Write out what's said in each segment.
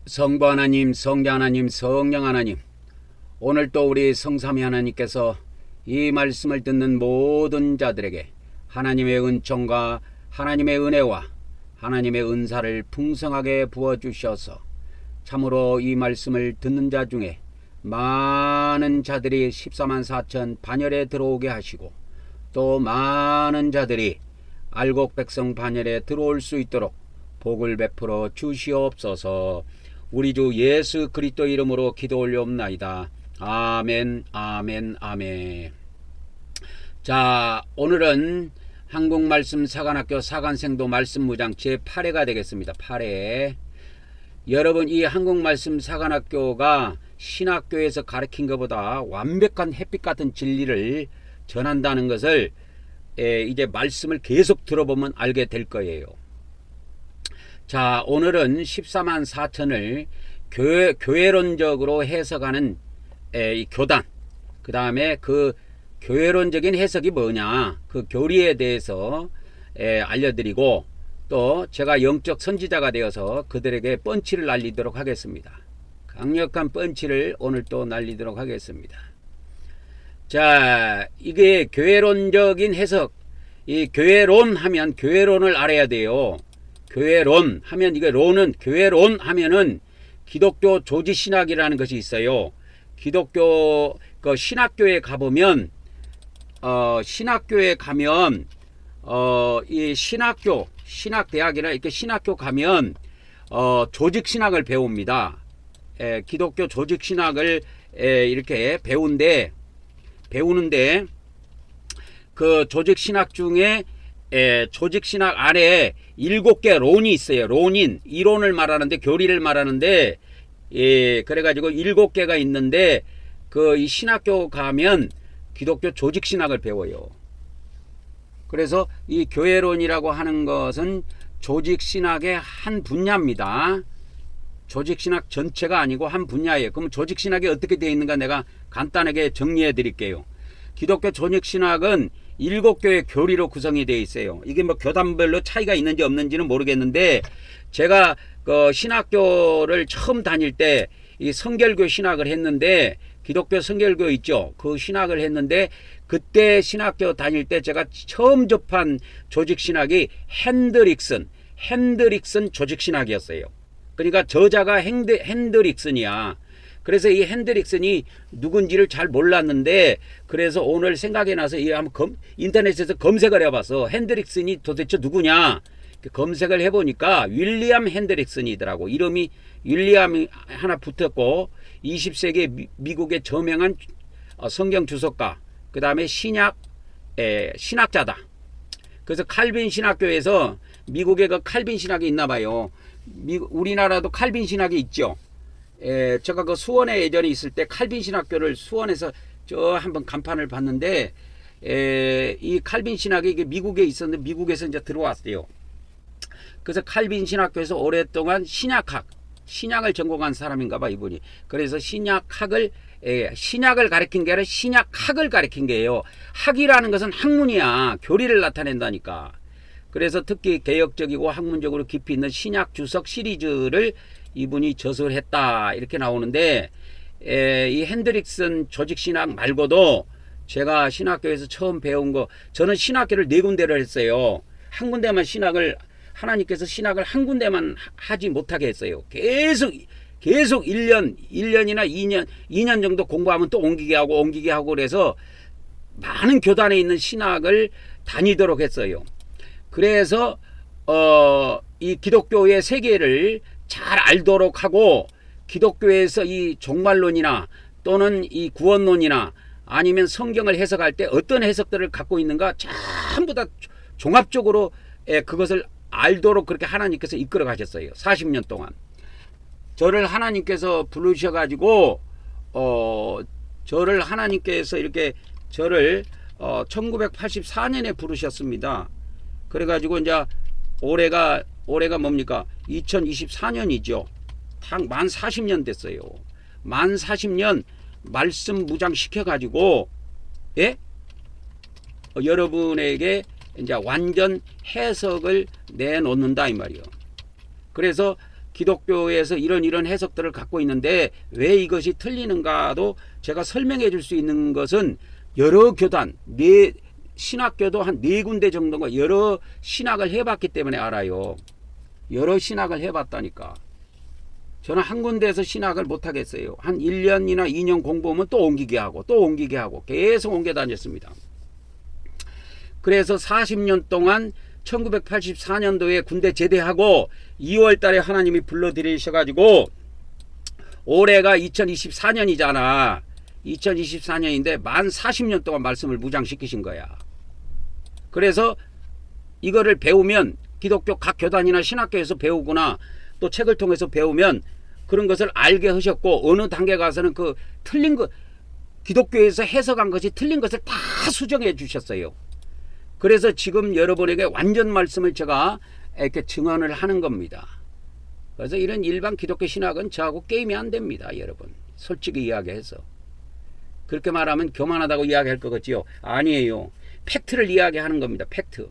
성부 하나님, 성자 하나님, 성령 하나님, 오늘 또 우리 성삼위 하나님께서 이 말씀을 듣는 모든 자들에게 하나님의 은총과 하나님의 은혜와 하나님의 은사를 풍성하게 부어주셔서 참으로 이 말씀을 듣는 자 중에 많은 자들이 14만 4천 반열에 들어오게 하시고 또 많은 자들이 알곡 백성 반열에 들어올 수 있도록 복을 베풀어 주시옵소서. 우리 주 예수 그리스도 이름으로 기도 올려옵나이다. 아멘, 아멘, 아멘. 자, 오늘은 한국말씀 사관학교 사관생도 말씀무장 제8회가 되겠습니다. 8회. 여러분, 이 한국말씀 사관학교가 신학교에서 가르친 것보다 완벽한 햇빛 같은 진리를 전한다는 것을 이제 말씀을 계속 들어보면 알게 될 거예요. 자, 오늘은 14만 4천을 교회론적으로 해석하는 이 교단, 그 다음에 그 교회론적인 해석이 뭐냐, 그 교리에 대해서 알려드리고, 또 제가 영적 선지자가 되어서 그들에게 펀치를 날리도록 하겠습니다. 강력한 펀치를 오늘 또 날리도록 하겠습니다. 자, 이게 교회론적인 해석, 이 교회론 하면 교회론을 알아야 돼요. 교회론 하면, 이게 론은, 교회론 하면은 기독교 조지신학이라는 것이 있어요. 기독교 그 신학교에 가보면 신학교에 가면 이 신학대학이나 이렇게 신학교 가면 조직신학을 배웁니다. 기독교 조직신학을 이렇게 배우는데 그 조직신학 중에 조직신학 안에 7개 론이 있어요. 론인, 이론을 말하는데, 교리를 말하는데, 그래가지고 7개가 있는데, 이 신학교 가면 기독교 조직신학을 배워요. 그래서 이 교회론이라고 하는 것은 조직신학의 한 분야입니다. 조직신학 전체가 아니고 한 분야예요. 그럼 조직신학이 어떻게 되어 있는가 내가 간단하게 정리해 드릴게요. 기독교 조직신학은 7교의 교리로 구성이 되어 있어요. 이게 뭐 교단별로 차이가 있는지 없는지는 모르겠는데, 제가 그 신학교를 처음 다닐 때 이 성결교 신학을 했는데, 기독교 성결교 있죠. 그 신학을 했는데, 그때 신학교 다닐 때 제가 처음 접한 조직신학이 핸드릭슨 조직신학이었어요. 그러니까 저자가 핸드릭슨이야. 그래서 이 핸드릭슨이 누군지를 잘 몰랐는데, 그래서 오늘 생각이 나서 한번 인터넷에서 검색을 해봤어. 핸드릭슨이 도대체 누구냐? 검색을 해보니까 윌리엄 핸드릭슨이더라고. 이름이 윌리엄이 하나 붙었고, 20세기 미국의 저명한 성경 주석가, 그 다음에 신학자다. 그래서 칼빈 신학교에서, 미국에 그 칼빈 신학이 있나 봐요. 우리나라도 칼빈 신학이 있죠. 제가 그 수원에 예전에 있을 때 칼빈 신학교를 수원에서 한번 간판을 봤는데, 이 칼빈 신학이 이게 미국에 있었는데, 미국에서 이제 들어왔어요. 그래서 칼빈 신학교에서 오랫동안 신약을 전공한 사람인가 봐, 이분이. 그래서 신약을 가르친 게 아니라 신약학을 가르친 게예요. 학이라는 것은 학문이야. 교리를 나타낸다니까. 그래서 특히 개혁적이고 학문적으로 깊이 있는 신약 주석 시리즈를 이분이 저서를 했다, 이렇게 나오는데, 이 핸드릭슨 조직신학 말고도 제가 신학교에서 처음 배운 거, 저는 신학교를 4군데를 했어요. 한 군데만 하나님께서 신학을 한 군데만 하지 못하게 했어요. 계속 1년이나 2년 정도 공부하면 또 옮기게 하고 그래서 많은 교단에 있는 신학을 다니도록 했어요. 그래서 이 기독교의 세계를 잘 알도록 하고, 기독교에서 이 종말론이나 또는 이 구원론이나 아니면 성경을 해석할 때 어떤 해석들을 갖고 있는가 전부 다 종합적으로 그것을 알도록 그렇게 하나님께서 이끌어 가셨어요. 40년 동안. 저를 하나님께서 부르셔가지고, 저를 하나님께서 이렇게 1984년에 부르셨습니다. 그래가지고 이제 올해가 뭡니까? 2024년이죠. 만 40년 됐어요. 만 40년 말씀 무장 시켜가지고, 여러분에게 이제 완전 해석을 내놓는다, 이 말이요. 그래서 기독교에서 이런 해석들을 갖고 있는데 왜 이것이 틀리는가도 제가 설명해 줄 수 있는 것은 여러 교단, 신학교도 한 4군데 정도가 여러 신학을 해봤기 때문에 알아요. 여러 신학을 해봤다니까. 저는 한 군데에서 신학을 못하겠어요. 한 1년이나 2년 공부하면 또 옮기게 하고 또 옮기게 하고 계속 옮겨 다녔습니다. 그래서 40년 동안 1984년도에 군대 제대하고 2월 달에 하나님이 불러들이셔가지고 올해가 2024년이잖아. 2024년인데 만 40년 동안 말씀을 무장시키신 거야. 그래서 이거를 배우면 기독교 각 교단이나 신학교에서 배우거나 또 책을 통해서 배우면 그런 것을 알게 하셨고 어느 단계 가서는 그 틀린 것 기독교에서 해석한 것이 틀린 것을 다 수정해 주셨어요. 그래서 지금 여러분에게 완전 말씀을 제가 이렇게 증언을 하는 겁니다. 그래서 이런 일반 기독교 신학은 저하고 게임이 안 됩니다. 여러분 솔직히 이야기해서 그렇게 말하면 교만하다고 이야기할 것 같지요? 아니에요. 팩트를 이야기하는 겁니다. 팩트.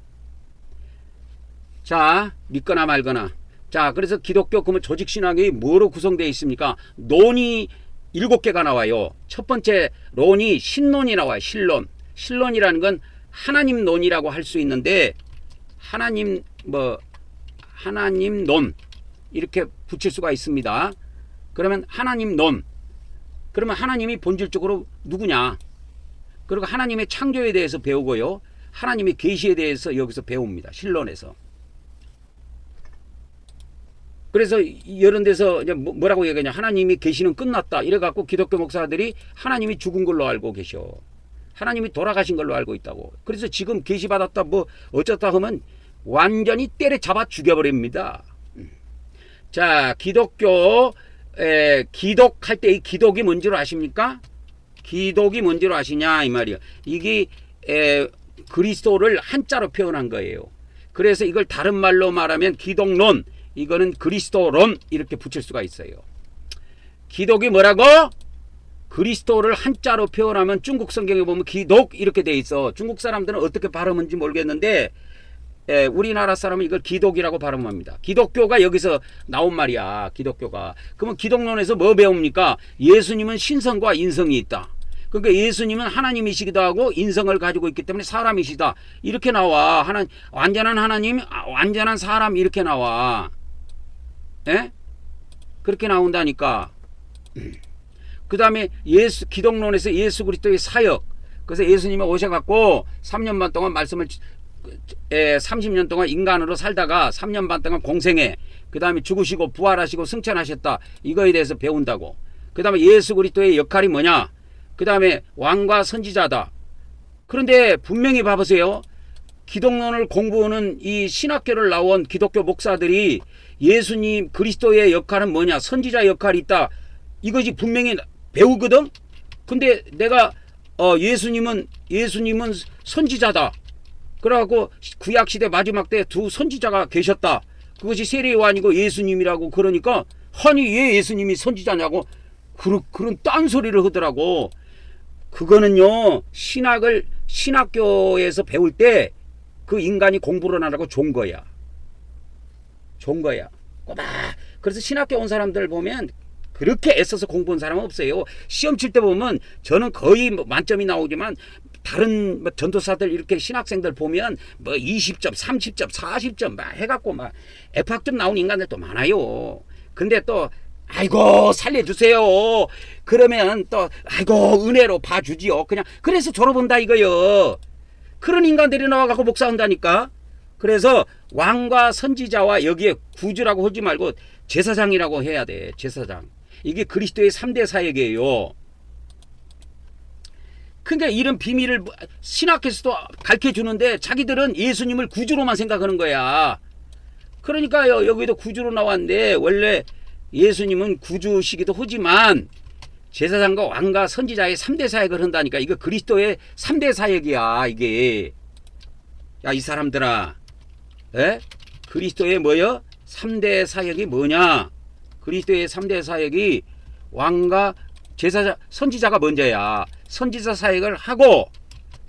자, 믿거나 말거나. 자, 그래서 기독교 그러면 조직신학이 뭐로 구성되어 있습니까? 논이 7개가 나와요. 첫 번째 론이 신론이 나와요. 신론. 신론이라는 건 하나님 논이라고 할 수 있는데 하나님 논 이렇게 붙일 수가 있습니다. 그러면 하나님 논. 그러면 하나님이 본질적으로 누구냐? 그리고 하나님의 창조에 대해서 배우고요. 하나님의 계시에 대해서 여기서 배웁니다. 신론에서. 그래서 이런 데서 이제 뭐라고 얘기하냐? 하나님이 계시는 끝났다. 이래갖고 기독교 목사들이 하나님이 죽은 걸로 알고 계셔. 하나님이 돌아가신 걸로 알고 있다고. 그래서 지금 계시 받았다 뭐 어쩌다 하면 완전히 때려잡아 죽여버립니다. 자, 기독교 기독할 때 이 기독이 뭔지로 아십니까? 기독이 뭔지로 아시냐 이 말이요. 이게 그리스도를 한자로 표현한 거예요. 그래서 이걸 다른 말로 말하면 기독론, 이거는 그리스도론 이렇게 붙일 수가 있어요. 기독이 뭐라고? 그리스도를 한자로 표현하면 중국 성경에 보면 기독 이렇게 돼 있어. 중국 사람들은 어떻게 발음하는지 모르겠는데 우리나라 사람은 이걸 기독이라고 발음합니다. 기독교가 여기서 나온 말이야. 기독교가. 그러면 기독론에서 뭐 배웁니까? 예수님은 신성과 인성이 있다. 그러니까 예수님은 하나님이시기도 하고 인성을 가지고 있기 때문에 사람이시다. 이렇게 나와. 완전한 하나님, 완전한 사람 이렇게 나와. 예? 그렇게 나온다니까. 그 다음에 기독론에서 예수 그리스도의 사역. 그래서 예수님이 오셔갖고 3년 반 동안 말씀을 30년 동안 인간으로 살다가 3년 반 동안 공생해. 그 다음에 죽으시고 부활하시고 승천하셨다. 이거에 대해서 배운다고. 그 다음에 예수 그리스도의 역할이 뭐냐. 그 다음에 왕과 선지자다. 그런데 분명히 봐보세요. 기독론을 공부하는 이 신학교를 나온 기독교 목사들이 예수님 그리스도의 역할은 뭐냐. 선지자 역할이 있다. 이것이 분명히 배우거든. 근데 내가 예수님은 선지자다. 그래갖고 구약시대 마지막 때 두 선지자가 계셨다. 그것이 세례요한이고 예수님이라고 그러니까 아니 왜 예수님이 선지자냐고 그런 딴소리를 하더라고. 그거는요 신학교에서 배울 때 그 인간이 공부를 안 하고 좋은 거야. 좋은 거야. 꼬박. 그래서 신학교 온 사람들 보면 그렇게 애써서 공부한 사람은 없어요. 시험 칠 때 보면 저는 거의 만점이 나오지만 다른 전도사들 이렇게 신학생들 보면 뭐 20점, 30점, 40점 막 해갖고 막 F학점 나온 인간들도 많아요. 근데 또 아이고 살려주세요. 그러면 또 아이고 은혜로 봐주지요. 그냥 그래서 졸업한다 이거요. 그런 인간들이 나와갖고 목사한다니까. 그래서 왕과 선지자와 여기에 구주라고 하지 말고 제사장이라고 해야 돼. 제사장. 이게 그리스도의 3대 사역이에요. 그러니까 이런 비밀을 신학에서도 가르쳐주는데 자기들은 예수님을 구주로만 생각하는 거야. 그러니까요 여기도 구주로 나왔는데 원래 예수님은 구주시기도 하지만 제사장과 왕과 선지자의 3대 사역을 한다니까. 이거 그리스도의 3대 사역이야 이게. 야 이 사람들아, 그리스도의 뭐요? 3대 사역이 뭐냐? 그리스도의 3대 사역이 왕과 제사장, 선지자가 먼저야. 선지자 사역을 하고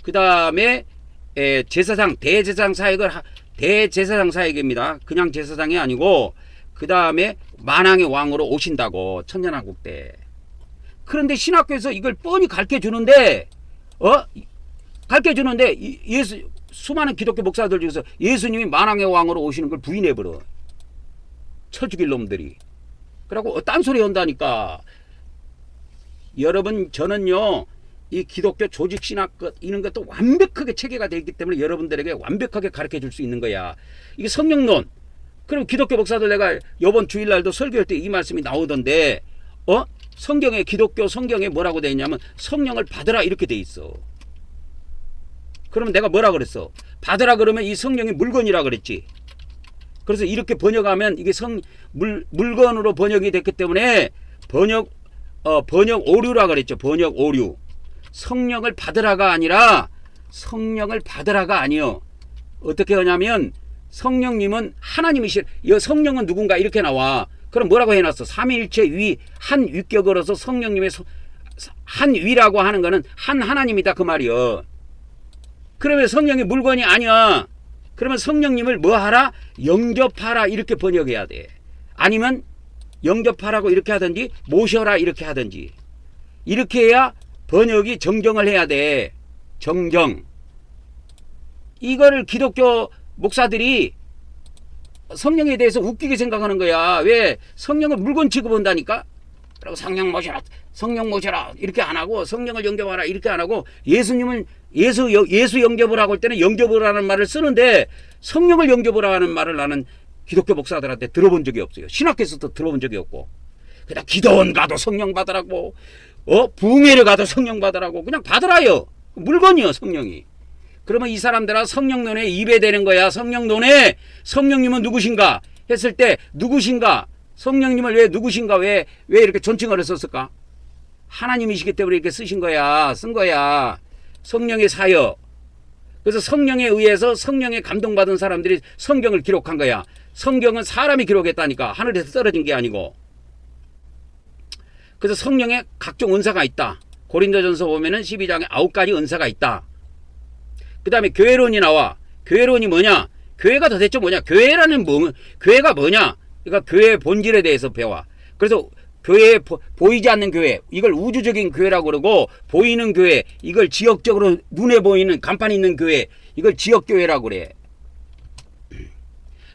그 다음에 대제사장 사역입니다. 그냥 제사장이 아니고 그 다음에 만왕의 왕으로 오신다고, 천년왕국 때. 그런데 신학교에서 이걸 뻔히 가르쳐 주는데, 가르쳐 주는데, 수많은 기독교 목사들 중에서 예수님이 만왕의 왕으로 오시는 걸 부인해버려. 쳐 죽일 놈들이. 그러고 딴소리 한다니까. 여러분, 저는요, 이 기독교 조직신학 이런 것도 완벽하게 체계가 되어 있기 때문에 여러분들에게 완벽하게 가르쳐 줄 수 있는 거야. 이게 성령론. 그럼 기독교 목사들 내가 이번 주일날도 설교할 때 이 말씀이 나오던데, 성경에, 기독교 성경에 뭐라고 되어 있냐면 성령을 받으라 이렇게 돼 있어. 그러면 내가 뭐라 그랬어? 받으라 그러면 이 성령이 물건이라 그랬지. 그래서 이렇게 번역하면 이게 물건으로 번역이 됐기 때문에 번역 오류라 그랬죠. 번역 오류. 성령을 받으라가 아니라 성령을 받으라가 아니요. 어떻게 하냐면 성령님은 하나님이시. 성령은 누군가 이렇게 나와. 그럼 뭐라고 해놨어? 삼위일체 위, 한 위격으로서 성령님의 한 위라고 하는 거는 한 하나님이다 그 말이요. 그러면 성령이 물건이 아니야. 그러면 성령님을 뭐 하라? 영접하라 이렇게 번역해야 돼. 아니면 영접하라고 이렇게 하든지 모셔라 이렇게 하든지. 이렇게 해야 번역이 정정을 해야 돼. 정정. 이거를 기독교 목사들이 성령에 대해서 웃기게 생각하는 거야. 왜? 성령을 물건 취급한다니까? 그리고 성령 모셔라, 성령 모셔라 이렇게 안 하고 성령을 영접하라 이렇게 안 하고 예수님은 예수 영접을 하고 할 때는 영접을 하는 말을 쓰는데 성령을 영접을 하는 말을 나는 기독교 목사들한테 들어본 적이 없어요. 신학교에서도 들어본 적이 없고. 그냥 기도원 가도 성령 받으라고, 부흥회를 가도 성령 받으라고 그냥 받으라요. 물건이요 성령이. 그러면 이 사람들아 성령론에 입에 대는 거야. 성령론에 성령님은 누구신가 했을 때 누구신가, 성령님을 왜 누구신가, 왜 이렇게 존칭어를 썼을까? 하나님이시기 때문에 이렇게 쓰신 거야. 쓴 거야. 성령의 사역. 그래서 성령에 의해서 성령에 감동받은 사람들이 성경을 기록한 거야. 성경은 사람이 기록했다니까. 하늘에서 떨어진 게 아니고. 그래서 성령에 각종 은사가 있다. 고린도전서 보면은 12장에 9가지 은사가 있다. 그 다음에 교회론이 나와. 교회론이 뭐냐? 교회가 도대체 뭐냐? 교회가 뭐냐? 그러니까 교회의 본질에 대해서 배워. 그래서 교회에 보이지 않는 교회, 이걸 우주적인 교회라고 그러고, 보이는 교회, 이걸 지역적으로 눈에 보이는 간판 있는 교회, 이걸 지역교회라고 그래.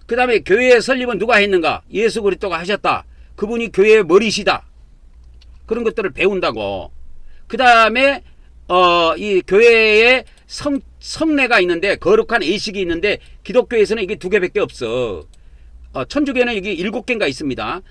그 다음에 교회의 설립은 누가 했는가? 예수 그리스도가 하셨다. 그분이 교회의 머리시다. 그런 것들을 배운다고. 그 다음에 이 교회에 성례가 있는데, 거룩한 예식이 있는데, 기독교에서는 이게 2개밖에 없어. 천주교에는 이게 7개인가 있습니다.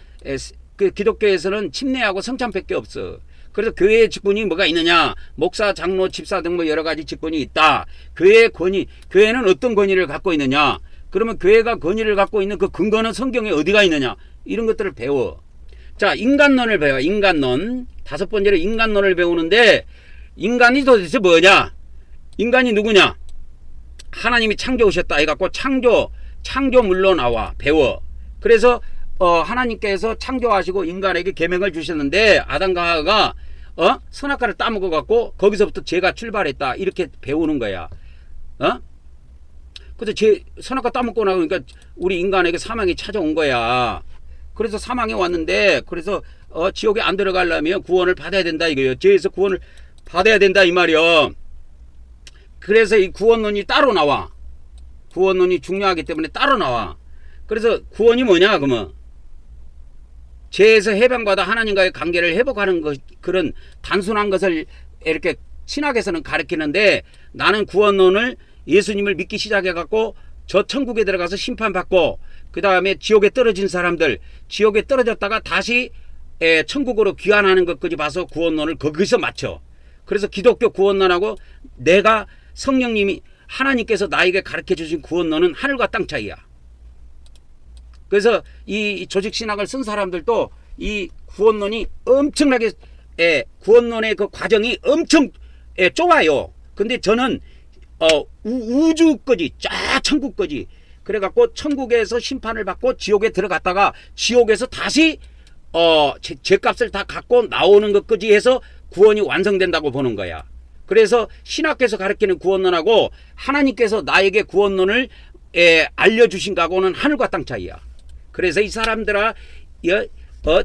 그 기독교에서는 침례하고 성찬밖에 없어. 그래서 교회의 직분이 뭐가 있느냐? 목사, 장로, 집사 등 뭐 여러 가지 직분이 있다. 교회의 권위, 교회는 어떤 권위를 갖고 있느냐? 그러면 교회가 권위를 갖고 있는 그 근거는 성경에 어디가 있느냐? 이런 것들을 배워. 자, 인간론을 배워. 인간론. 5번째로 인간론을 배우는데, 인간이 도대체 뭐냐? 인간이 누구냐? 하나님이 창조하셨다 해갖고 창조물로 나와. 배워. 그래서 하나님께서 창조하시고 인간에게 계명을 주셨는데, 아담과 하와가 선악과를 따먹어 갖고 거기서부터 죄가 출발했다 이렇게 배우는 거야. 그래서 선악과 따먹고 나서 그러니까 우리 인간에게 사망이 찾아온 거야. 그래서 사망이 왔는데, 그래서 지옥에 안 들어가려면 구원을 받아야 된다 이거예요. 죄에서 구원을 받아야 된다 이 말이요. 그래서 이 구원론이 따로 나와. 구원론이 중요하기 때문에 따로 나와. 그래서 구원이 뭐냐 그러면 죄에서 해방받아 하나님과의 관계를 회복하는 것, 그런 단순한 것을 이렇게 신학에서는 가르치는데, 나는 구원론을 예수님을 믿기 시작해갖고 저 천국에 들어가서 심판받고, 그 다음에 지옥에 떨어진 사람들, 지옥에 떨어졌다가 다시 천국으로 귀환하는 것까지 봐서 구원론을 거기서 맞춰. 그래서 기독교 구원론하고 내가 성령님이 하나님께서 나에게 가르쳐 주신 구원론은 하늘과 땅 차이야. 그래서 이 조직신학을 쓴 사람들도 이 구원론이 엄청나게, 구원론의 그 과정이 엄청 좁아요. 근데 저는 우주까지 쫙 천국까지 그래갖고 천국에서 심판을 받고 지옥에 들어갔다가 지옥에서 다시 죄값을 다 갖고 나오는 것까지 해서 구원이 완성된다고 보는 거야. 그래서 신학에서 가르치는 구원론하고 하나님께서 나에게 구원론을 알려주신 거하고는 하늘과 땅 차이야. 그래서 이 사람들아,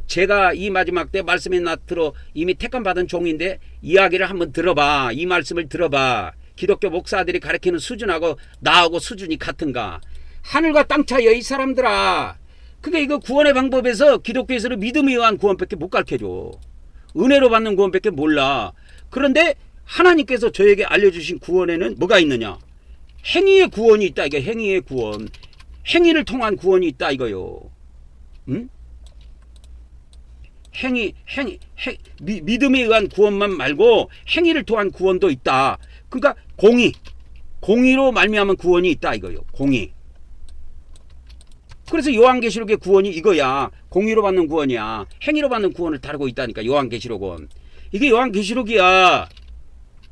제가 이 마지막 때 말씀에 나트로 이미 택감 받은 종인데 이야기를 한번 들어봐. 이 말씀을 들어봐. 기독교 목사들이 가르치는 수준하고 나하고 수준이 같은가? 하늘과 땅 차이야 이 사람들아. 그게 이거 구원의 방법에서 기독교에서는 믿음에 의한 구원밖에 못 가르쳐줘. 은혜로 받는 구원밖에 몰라. 그런데 하나님께서 저에게 알려주신 구원에는 뭐가 있느냐? 행위의 구원이 있다. 이게 행위의 구원. 행위를 통한 구원이 있다 이거요. 응? 믿음에 의한 구원만 말고 행위를 통한 구원도 있다. 그러니까 공의로 말미암은 구원이 있다 이거요. 공의. 그래서 요한계시록의 구원이 이거야. 공의로 받는 구원이야. 행위로 받는 구원을 다루고 있다니까 요한계시록은. 이게 요한계시록이야.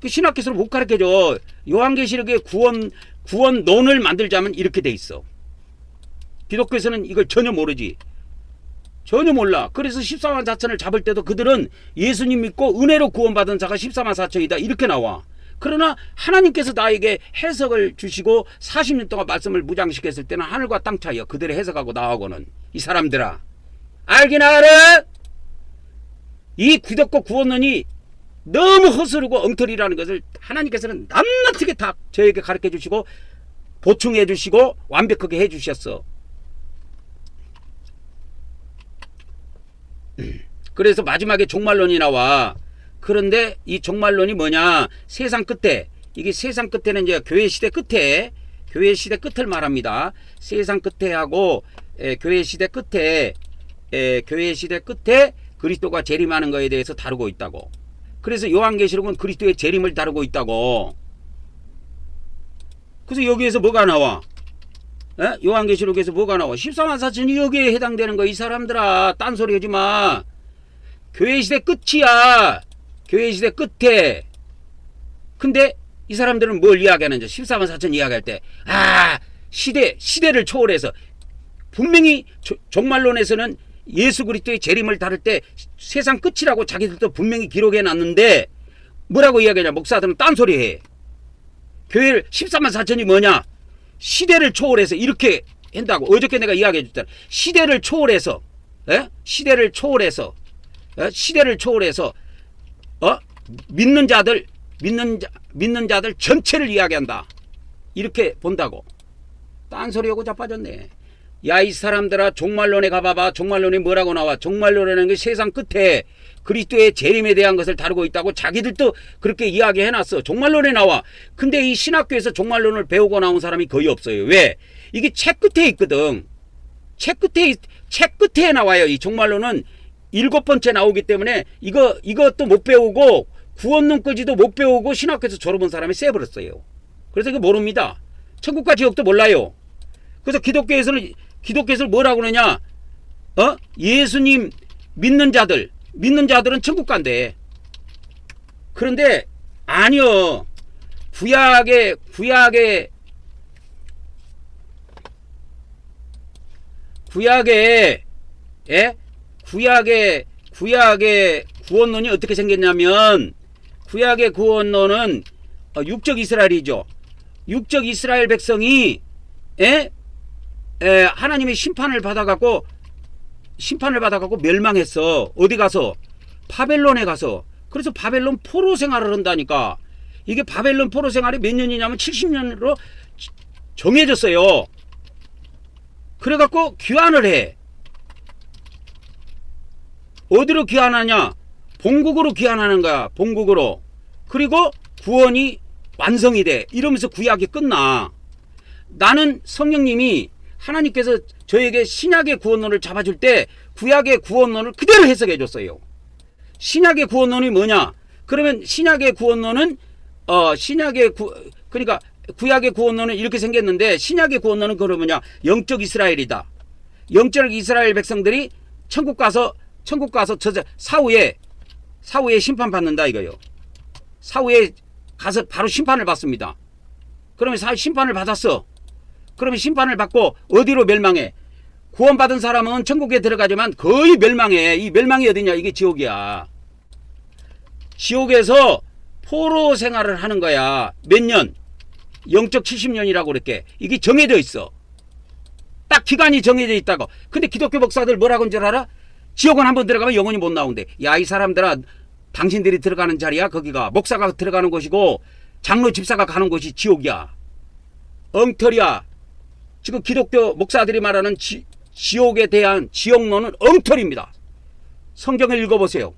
그 신학교에서는 못 가르쳐줘. 요한계시록의 구원론을 만들자면 이렇게 돼 있어. 기독교에서는 이걸 전혀 모르지. 전혀 몰라. 그래서 14만 4천을 잡을 때도 그들은 예수님 믿고 은혜로 구원받은 자가 14만 4천이다 이렇게 나와. 그러나 하나님께서 나에게 해석을 주시고 40년 동안 말씀을 무장시켰을 때는 하늘과 땅 차이야. 그들의 해석하고 나하고는. 이 사람들아, 알긴 알아? 이 기독교 구원론이 너무 허술하고 엉터리라는 것을 하나님께서는 낱낱하게 다 저에게 가르쳐 주시고 보충해 주시고 완벽하게 해 주셨어. 그래서 마지막에 종말론이 나와. 그런데 이 종말론이 뭐냐? 세상 끝에, 이게 세상 끝에는 이제 교회 시대 끝에, 교회 시대 끝을 말합니다. 세상 끝에 하고 교회 시대 끝에, 교회 시대 끝에 그리스도가 재림하는 거에 대해서 다루고 있다고. 그래서 요한계시록은 그리스도의 재림을 다루고 있다고. 그래서 여기에서 뭐가 나와? 요한계시록에서 뭐가 나와? 14만 4천이 여기에 해당되는 거. 이 사람들아, 딴소리 하지 마. 교회 시대 끝이야. 교회 시대 끝에. 근데 이 사람들은 뭘 이야기하는지 14만 4천 이야기할 때, 시대를 초월해서 분명히 종말론에서는 예수 그리스도의 재림을 다룰 때 세상 끝이라고 자기들도 분명히 기록해 놨는데 뭐라고 이야기하냐? 목사들은 딴소리 해. 교회를 14만 4천이 뭐냐? 시대를 초월해서 이렇게 한다고. 어저께 내가 이야기해 줬잖아. 시대를 초월해서, 시대를 초월해서 믿는 자들 전체를 이야기한다. 이렇게 본다고. 딴소리하고 자빠졌네. 야, 이 사람들아, 종말론에 가봐봐. 종말론이 뭐라고 나와? 종말론이라는 게 세상 끝에 그리스도의 재림에 대한 것을 다루고 있다고 자기들도 그렇게 이야기해놨어. 종말론에 나와. 근데 이 신학교에서 종말론을 배우고 나온 사람이 거의 없어요. 왜? 이게 책 끝에 있거든. 책 끝에 나와요. 이 종말론은 7번째 나오기 때문에 이것도 못 배우고 구원론까지도 못 배우고 신학교에서 졸업한 사람이 세버렸어요. 그래서 이거 모릅니다. 천국과 지옥도 몰라요. 그래서 기독교에서는 뭐라고 그러냐? 예수님 믿는 자들은 천국 간대. 그런데 아니요. 구약의 구원론이 어떻게 생겼냐면, 구약의 구원론은 육적 이스라엘이죠. 육적 이스라엘 백성이 하나님의 심판을 받아갖고 멸망했어. 어디 가서? 바벨론에 가서. 그래서 바벨론 포로 생활을 한다니까. 이게 바벨론 포로 생활이 몇 년이냐면 70년으로 정해졌어요. 그래갖고 귀환을 해. 어디로 귀환하냐? 본국으로 귀환하는 거야. 본국으로. 그리고 구원이 완성이 돼. 이러면서 구약이 끝나. 나는 성령님이 하나님께서 저에게 신약의 구원론을 잡아줄 때 구약의 구원론을 그대로 해석해 줬어요. 신약의 구원론이 뭐냐? 그러면 신약의 구원론은 그러니까 구약의 구원론은 이렇게 생겼는데, 신약의 구원론은 그러면 뭐냐? 영적 이스라엘이다. 영적 이스라엘 백성들이 천국 가서 사후에 심판받는다 이거요. 사후에 가서 바로 심판을 받습니다. 그러면 심판을 받았어. 그러면 심판을 받고 어디로 멸망해? 구원받은 사람은 천국에 들어가지만 거의 멸망해. 이 멸망이 어디냐? 이게 지옥이야. 지옥에서 포로 생활을 하는 거야. 몇 년? 영적 70년이라고 그랬게. 이게 정해져 있어. 딱 기간이 정해져 있다고. 근데 기독교 목사들 뭐라고 하는 줄 알아? 지옥은 한번 들어가면 영원히 못 나온대. 야, 이 사람들아, 당신들이 들어가는 자리야. 거기가 목사가 들어가는 곳이고 장로 집사가 가는 곳이 지옥이야. 엉터리야. 지금 기독교 목사들이 말하는 지옥에 대한 지옥론은 엉터리입니다. 성경을 읽어보세요.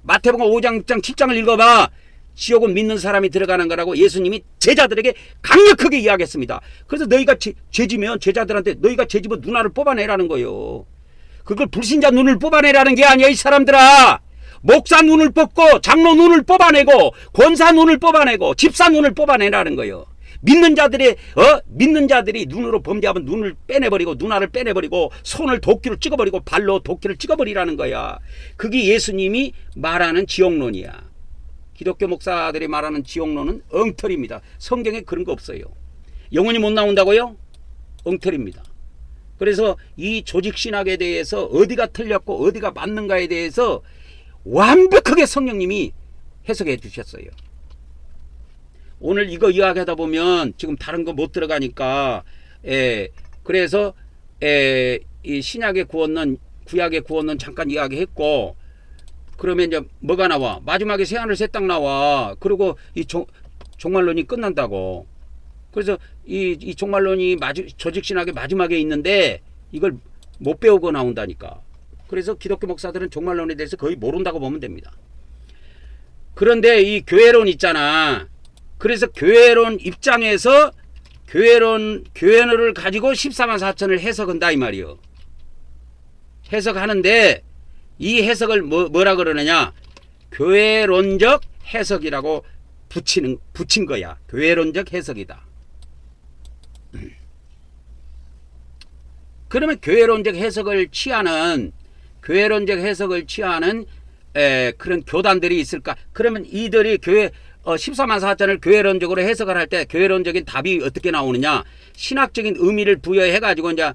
마태복음 5장 6장 7장을 읽어봐. 지옥은 믿는 사람이 들어가는 거라고 예수님이 제자들에게 강력하게 이야기했습니다. 그래서 너희가 죄지면 제자들한테 너희가 죄지면 누나를 뽑아내라는 거예요. 그걸 불신자 눈을 뽑아내라는 게 아니야. 이 사람들아, 목사 눈을 뽑고 장로 눈을 뽑아내고 권사 눈을 뽑아내고 집사 눈을 뽑아내라는 거예요. 믿는 자들이 눈으로 범죄하면 눈을 빼내버리고 누나를 빼내버리고 손을 도끼로 찍어버리고 발로 도끼를 찍어버리라는 거야. 그게 예수님이 말하는 지옥론이야. 기독교 목사들이 말하는 지옥론은 엉터리입니다. 성경에 그런 거 없어요. 영원히 못 나온다고요? 엉터리입니다. 그래서 이 조직신학에 대해서 어디가 틀렸고 어디가 맞는가에 대해서 완벽하게 성령님이 해석해 주셨어요. 오늘 이거 이야기하다 보면 지금 다른 거 못 들어가니까 그래서 이 신약의 구원론 구약의 구원론 잠깐 이야기했고, 그러면 이제 뭐가 나와? 마지막에 새하늘 새 땅 나와. 그리고 이 종말론이 끝난다고. 그래서 이 종말론이 조직신학의 마지막에 있는데 이걸 못 배우고 나온다니까. 그래서 기독교 목사들은 종말론에 대해서 거의 모른다고 보면 됩니다. 그런데 이 교회론 있잖아. 그래서 교회론 입장에서 교회론을 가지고 14만 4천을 해석한다 이 말이요. 해석하는데 이 해석을 뭐라 그러느냐? 교회론적 해석이라고 붙인 거야. 교회론적 해석이다. 그러면 교회론적 해석을 취하는 그런 교단들이 있을까? 그러면 이들이 14만 4천을 교회론적으로 해석을 할 때 교회론적인 답이 어떻게 나오느냐? 신학적인 의미를 부여해 가지고 이제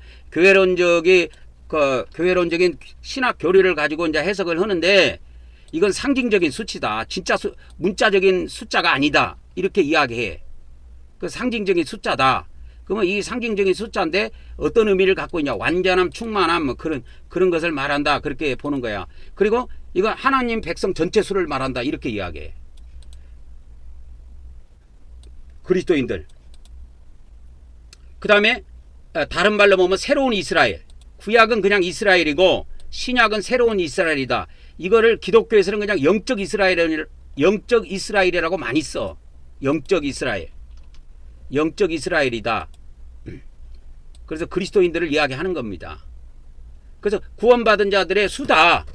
교회론적인 신학 교리를 가지고 이제 해석을 하는데, 이건 상징적인 수치다. 진짜 문자적인 숫자가 아니다. 이렇게 이야기해. 그 상징적인 숫자다. 그러면 이 상징적인 숫자인데 어떤 의미를 갖고 있냐? 완전함, 충만함, 뭐 그런 것을 말한다. 그렇게 보는 거야. 그리고 이건 하나님 백성 전체 수를 말한다. 이렇게 이야기해. 그리스도인들. 그 다음에 다른 말로 보면 새로운 이스라엘. 구약은 그냥 이스라엘이고 신약은 새로운 이스라엘이다. 이거를 기독교에서는 그냥 영적 이스라엘이라고 많이 써. 영적 이스라엘이다. 그래서 그리스도인들을 이야기하는 겁니다. 그래서 구원받은 자들의 수다.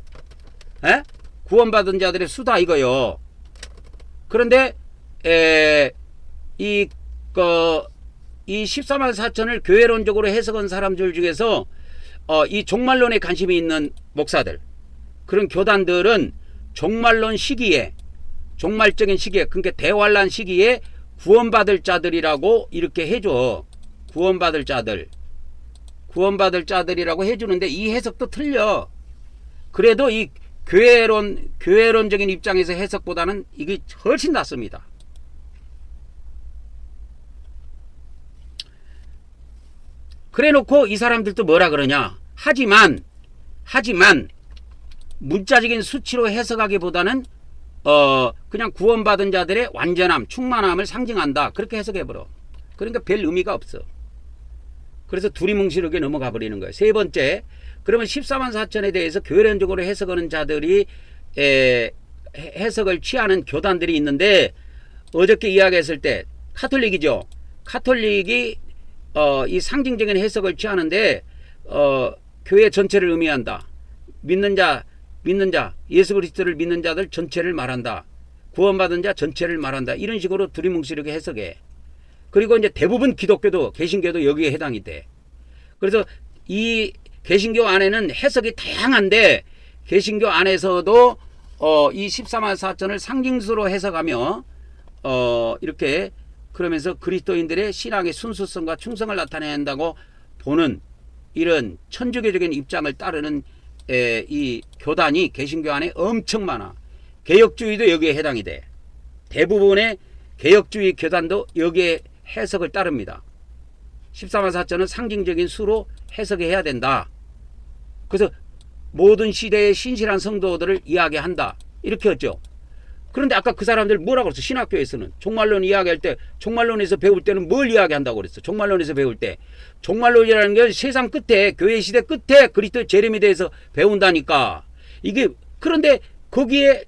구원받은 자들의 수다 이거요. 그런데 이 14만 4천을 교회론적으로 해석한 사람들 중에서 이 종말론에 관심이 있는 목사들, 그런 교단들은 종말론 시기에, 종말적인 시기에, 그러니까 대환란 시기에 구원받을 자들이라고 이렇게 해줘. 구원받을 자들이라고 해주는데 이 해석도 틀려. 그래도 이 교회론적인 입장에서 해석보다는 이게 훨씬 낫습니다. 그래 놓고 이 사람들도 뭐라 그러냐? 하지만 문자적인 수치로 해석하기보다는 그냥 구원받은 자들의 완전함, 충만함을 상징한다. 그렇게 해석해버려. 그러니까 별 의미가 없어. 그래서 두리뭉실하게 넘어가 버리는 거예요. 세 번째, 그러면 14만 4천에 대해서 교회론적으로 해석하는 자들이 해석을 취하는 교단들이 있는데, 어저께 이야기했을 때 카톨릭이죠. 카톨릭이 이 상징적인 해석을 취하는데 교회 전체를 의미한다. 믿는 자, 예수 그리스도를 믿는 자들 전체를 말한다. 구원받은 자 전체를 말한다. 이런 식으로 두리뭉실하게 해석해. 그리고 이제 대부분 기독교도, 개신교도 여기에 해당이 돼. 그래서 이 개신교 안에는 해석이 다양한데, 개신교 안에서도 이 14만 4천을 상징수로 해석하며 이렇게 그러면서 그리스도인들의 신앙의 순수성과 충성을 나타낸다고 보는 이런 천주교적인 입장을 따르는 이 교단이 개신교 안에 엄청 많아. 개혁주의도 여기에 해당이 돼. 대부분의 개혁주의 교단도 여기에 해석을 따릅니다. 14만 4천은 상징적인 수로 해석해야 된다. 그래서 모든 시대의 신실한 성도들을 이야기한다. 이렇게 했죠. 그런데 아까 그 사람들 뭐라고 그랬어? 신학교에서는 종말론 이야기할 때, 종말론에서 배울 때는 뭘 이야기한다고 그랬어? 종말론에서 배울 때 종말론이라는 게 세상 끝에, 교회 시대 끝에 그리스도 재림에 대해서 배운다니까. 이게 그런데 거기에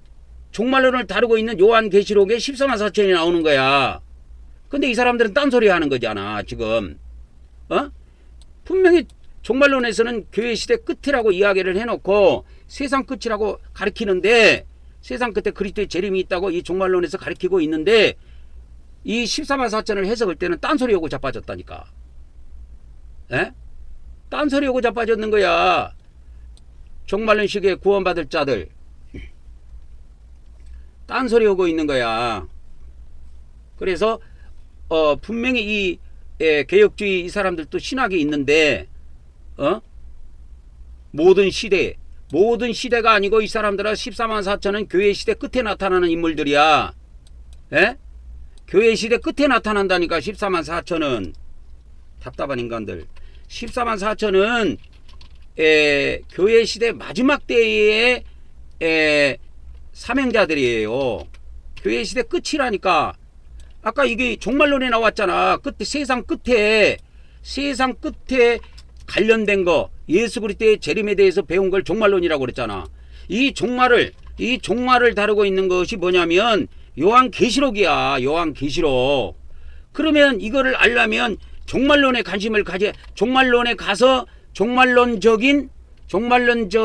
종말론을 다루고 있는 요한계시록에 14만 4천이 나오는 거야. 근데 이 사람들은 딴소리 하는 거잖아 지금. 분명히 종말론에서는 교회 시대 끝이라고 이야기를 해놓고 세상 끝이라고 가리키는데, 세상 끝에 그리스도의 재림이 있다고 이 종말론에서 가리키고 있는데, 이 14만 4천을 해석할 때는 딴소리 하고 자빠졌다니까. 딴소리 하고 자빠졌는 거야. 종말론 시기에 구원받을 자들 딴소리 하고 있는 거야. 그래서 분명히 이 개혁주의 이 사람들도 신학이 있는데, 모든 시대가 아니고 이 사람들은 14만 4천은 교회 시대 끝에 나타나는 인물들이야. 교회 시대 끝에 나타난다니까. 14만 4천은 답답한 인간들. 14만 4천은 교회 시대 마지막 때의 사명자들이에요. 교회 시대 끝이라니까. 아까 이게 종말론에 나왔잖아. 끝에 세상 끝에 관련된 거, 예수 그리스도의 재림에 대해서 배운 걸 종말론이라고 그랬잖아. 이 종말을 다루고 있는 것이 뭐냐면 요한계시록이야. 요한계시록. 그러면 이거를 알려면 종말론에 관심을 종말론에 가서 종말론적인 측면에서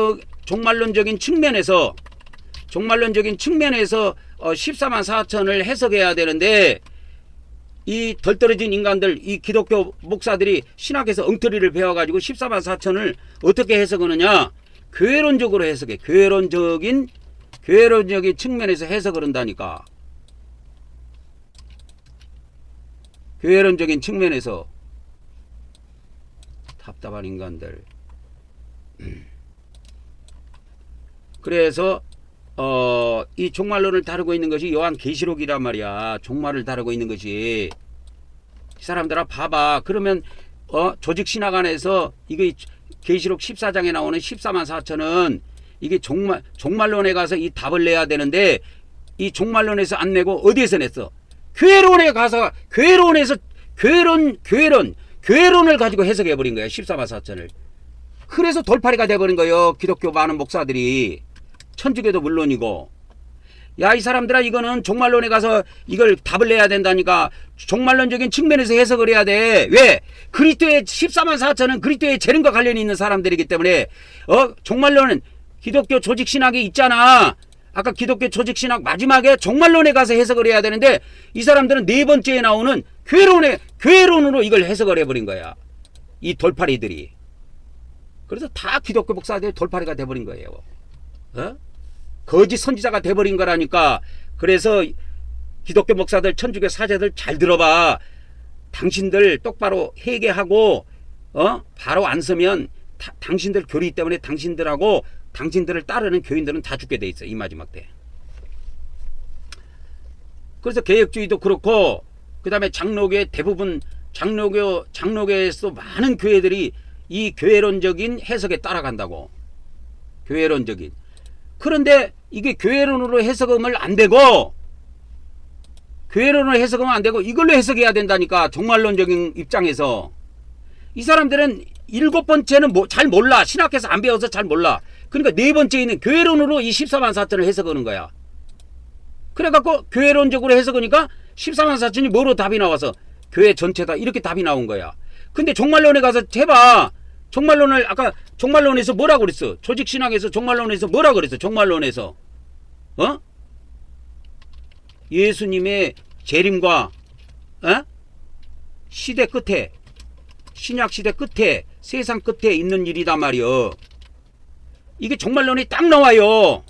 14만 4천을 해석해야 되는데, 이 덜떨어진 인간들, 이 기독교 목사들이 신학에서 엉터리를 배워가지고 14만 4천을 어떻게 해석하느냐? 교회론적으로 해석해. 교회론적인 측면에서 해석을 한다니까. 교회론적인 측면에서. 답답한 인간들. 그래서 이 종말론을 다루고 있는 것이 요한계시록이란 말이야. 종말을 다루고 있는 것이. 이 사람들아 봐봐. 그러면 조직신학 안에서 이게 계시록 14장에 나오는 14만 4천은 이게 종말론에 가서 이 답을 내야 되는데, 이 종말론에서 안 내고 어디에서 냈어? 교회론에 가서 교회론을 가지고 해석해 버린 거야. 14만 4천을. 그래서 돌팔이가 돼 버린 거예요. 기독교 많은 목사들이. 천주교도 물론이고. 야, 이 사람들아, 이거는 종말론에 가서 이걸 답을 내야 된다니까. 종말론적인 측면에서 해석을 해야 돼. 왜? 그리스도의 14만 4천은 그리스도의 재림과 관련이 있는 사람들이기 때문에. 종말론은 기독교 조직신학이 있잖아. 아까 기독교 조직신학 마지막에 종말론에 가서 해석을 해야 되는데, 이 사람들은 네 번째에 나오는 교회론으로 이걸 해석을 해버린 거야. 이 돌팔이들이. 그래서 다 기독교 목사들이 돌팔이가 돼버린 거예요. 거짓 선지자가 돼버린 거라니까. 그래서 기독교 목사들, 천주교 사제들 잘 들어봐. 당신들 똑바로 회개하고 바로 안 서면 당신들 교리 때문에 당신들하고 당신들을 따르는 교인들은 다 죽게 돼 있어. 이 마지막 때. 그래서 개혁주의도 그렇고, 그 다음에 장로교의 대부분 장로교에서도 많은 교회들이 이 교회론적인 해석에 따라간다고. 교회론적인. 그런데 이게 교회론으로 해석하면 안 되고, 이걸로 해석해야 된다니까. 종말론적인 입장에서. 이 사람들은 7번째는 잘 몰라. 신학에서 안 배워서 잘 몰라. 그러니까 4번째에는 교회론으로 이 14만 4천을 해석하는 거야. 그래갖고 교회론적으로 해석하니까 14만 4천이 뭐로 답이 나와서 교회 전체다 이렇게 답이 나온 거야. 근데 종말론에 가서 해봐. 아까 종말론에서 뭐라고 그랬어? 조직신학에서 종말론에서 뭐라고 그랬어? 종말론에서 예수님의 재림과 시대 끝에, 신약 시대 끝에, 세상 끝에 있는 일이단 말이여. 이게 종말론이 딱 나와요.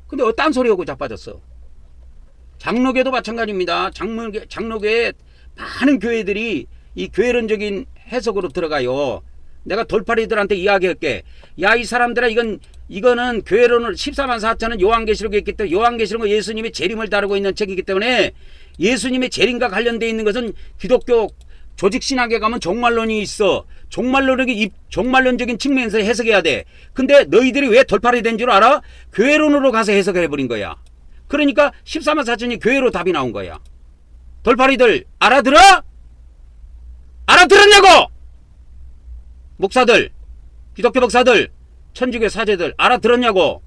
근데 딴소리하고 자빠졌어. 장로교도 마찬가지입니다. 장로교에 많은 교회들이 이 교회론적인 해석으로 들어가요. 내가 돌팔이들한테 이야기할게. 야, 이 사람들아, 이거는 교회론을 14만 4천은 요한계시록에 있기 때문에, 요한계시록은 예수님의 재림을 다루고 있는 책이기 때문에 예수님의 재림과 관련되어 있는 것은 기독교 조직신학에 가면 종말론이 있어. 종말론적인 측면에서 해석해야 돼. 근데 너희들이 왜 돌팔이 된 줄 알아? 교회론으로 가서 해석해버린 거야. 그러니까 14만 4천이 교회로 답이 나온 거야. 돌팔이들 알아들어? 알아들었냐고! 목사들, 기독교 목사들, 천주교 사제들 알아들었냐고!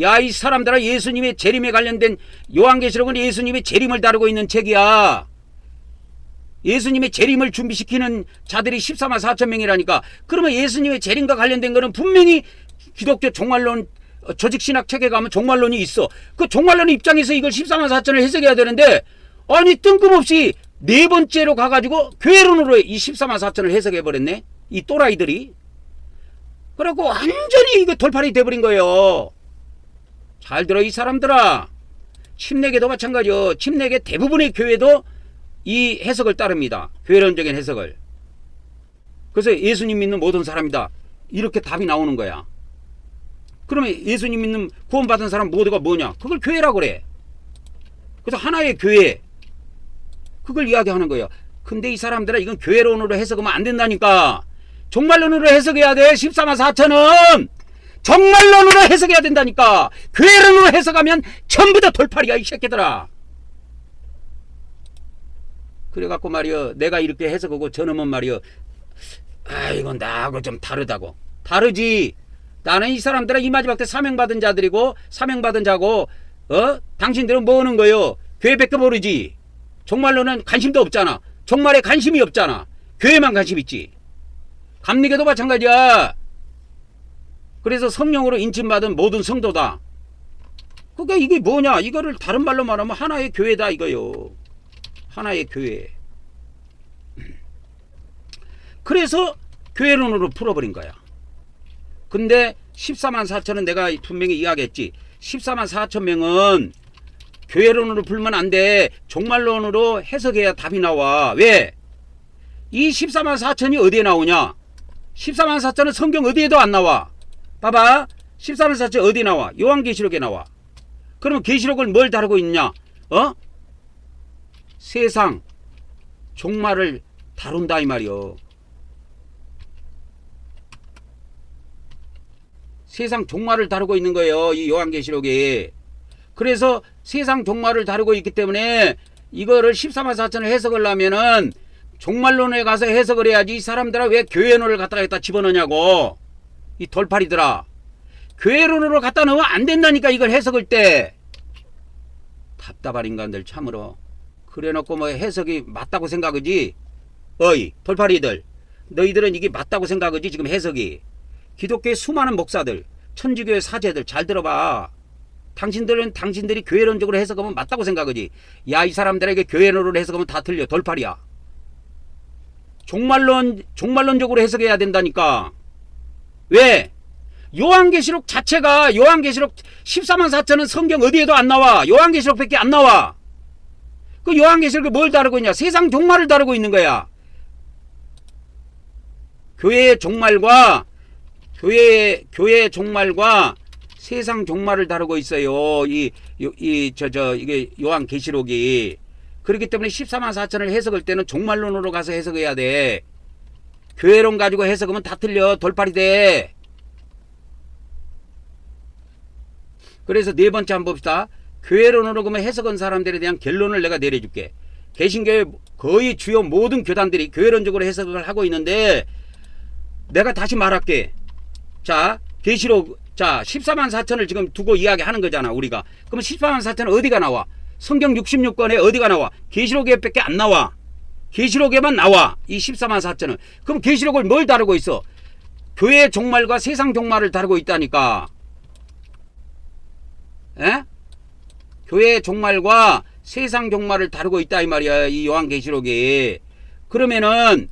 야, 이 사람들아, 예수님의 재림에 관련된 요한계시록은 예수님의 재림을 다루고 있는 책이야. 예수님의 재림을 준비시키는 자들이 14만 4천 명이라니까. 그러면 예수님의 재림과 관련된 거는 분명히 기독교 종말론 조직신학 책에 가면 종말론이 있어. 그 종말론 입장에서 이걸 14만 4천을 해석해야 되는데, 아니 뜬금없이 네 번째로 가가지고 교회론으로 이 14만 4천을 해석해버렸네, 이 또라이들이. 그래갖고 완전히 이거 돌팔이 돼버린 거예요. 잘 들어 이 사람들아. 침례계도 마찬가지요. 침례계 대부분의 교회도 이 해석을 따릅니다. 교회론적인 해석을. 그래서 예수님 믿는 모든 사람이다, 이렇게 답이 나오는 거야. 그러면 예수님 믿는 구원받은 사람 모두가 뭐냐? 그걸 교회라고 그래. 그래서 하나의 교회, 그걸 이야기하는 거예요. 근데 이 사람들은 이건 교회론으로 해석하면 안 된다니까. 종말론으로 해석해야 돼. 14만 4천은 종말론으로 해석해야 된다니까. 교회론으로 해석하면 전부 다 돌팔이야, 이 새끼들아. 그래갖고 말이여, 내가 이렇게 해석하고 저놈은 말이여, 아 이건 나하고 좀 다르다고. 다르지. 나는 이 사람들은 이 마지막 때 사명받은 자들이고, 사명받은 자고, 당신들은 뭐 하는 거요? 교회밖에 모르지. 종말로는 관심도 없잖아. 종말에 관심이 없잖아. 교회만 관심 있지. 감리교도 마찬가지야. 그래서 성령으로 인침받은 모든 성도다. 그러니까 이게 뭐냐? 이거를 다른 말로 말하면 하나의 교회다 이거요. 하나의 교회. 그래서 교회론으로 풀어버린 거야. 근데 14만 4천은 내가 분명히 이야기했지. 14만 4천 명은 교회론으로 풀면 안 돼. 종말론으로 해석해야 답이 나와. 왜? 이 14만 4천이 어디에 나오냐? 14만 4천은 성경 어디에도 안 나와. 봐봐. 14만 4천 어디 나와? 요한계시록에 나와. 그러면 계시록을 뭘 다루고 있냐? 세상 종말을 다룬다 이 말이요. 세상 종말을 다루고 있는 거예요, 이 요한계시록이. 그래서 세상 종말을 다루고 있기 때문에 이거를 14만 4천을 해석을 하면은 종말론에 가서 해석을 해야지. 이 사람들아 왜 교회론을 갖다 집어넣냐고. 이 돌팔이들아. 교회론으로 갖다 넣으면 안 된다니까, 이걸 해석할 때. 답답한 인간들 참으로. 그래놓고 뭐 해석이 맞다고 생각하지? 어이 돌팔이들, 너희들은 이게 맞다고 생각하지? 지금 해석이. 기독교의 수많은 목사들, 천주교의 사제들 잘 들어봐. 당신들이 교회론적으로 해석하면 맞다고 생각하지? 야, 이 사람들에게 교회론으로 해석하면 다 틀려. 돌팔이야. 종말론적으로 해석해야 된다니까. 왜? 요한계시록 자체가, 요한계시록 14만 4천은 성경 어디에도 안 나와. 요한계시록밖에 안 나와. 그 요한계시록이 뭘 다루고 있냐? 세상 종말을 다루고 있는 거야. 교회의 종말과 세상 종말을 다루고 있어요. 이게 요한계시록이. 그렇기 때문에 14만 4천을 해석할 때는 종말론으로 가서 해석해야 돼. 교회론 가지고 해석하면 다 틀려. 돌팔이 돼. 그래서 네 번째 한번 봅시다. 교회론으로 그러면 해석한 사람들에 대한 결론을 내가 내려줄게. 개신교의 거의 주요 모든 교단들이 교회론적으로 해석을 하고 있는데, 내가 다시 말할게. 자, 계시록, 자, 14만 4천을 지금 두고 이야기하는 거잖아, 우리가. 그럼 14만 4천은 어디가 나와? 성경 66권에 어디가 나와? 계시록에밖에 안 나와. 계시록에만 나와, 이 14만 4천은. 그럼 계시록을 뭘 다루고 있어? 교회의 종말과 세상 종말을 다루고 있다니까. 에? 교회의 종말과 세상 종말을 다루고 있다 이 말이야, 이 요한계시록이. 그러면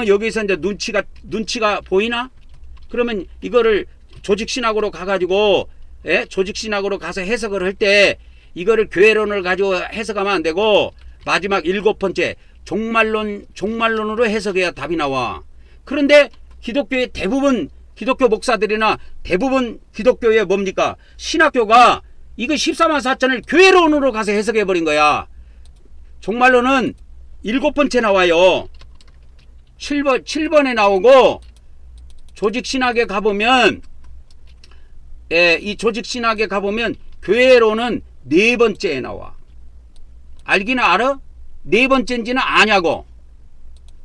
여기서 이제 눈치가 보이나? 그러면 이거를 조직신학으로 가가지고, 조직신학으로 가서 해석을 할 때 이거를 교회론을 가지고 해석하면 안 되고, 마지막 7번째 종말론으로 해석해야 답이 나와. 그런데 기독교의 대부분 기독교 목사들이나 대부분 기독교의 뭡니까? 신학교가 이거 14만 4천을 교회론으로 가서 해석해버린 거야. 종말론은 7번째 나와요. 7번에 나오고 조직신학에 가보면 이 조직신학에 가보면 교회론은 네 번째에 나와. 알기는 알아? 네 번째인지는 아냐고.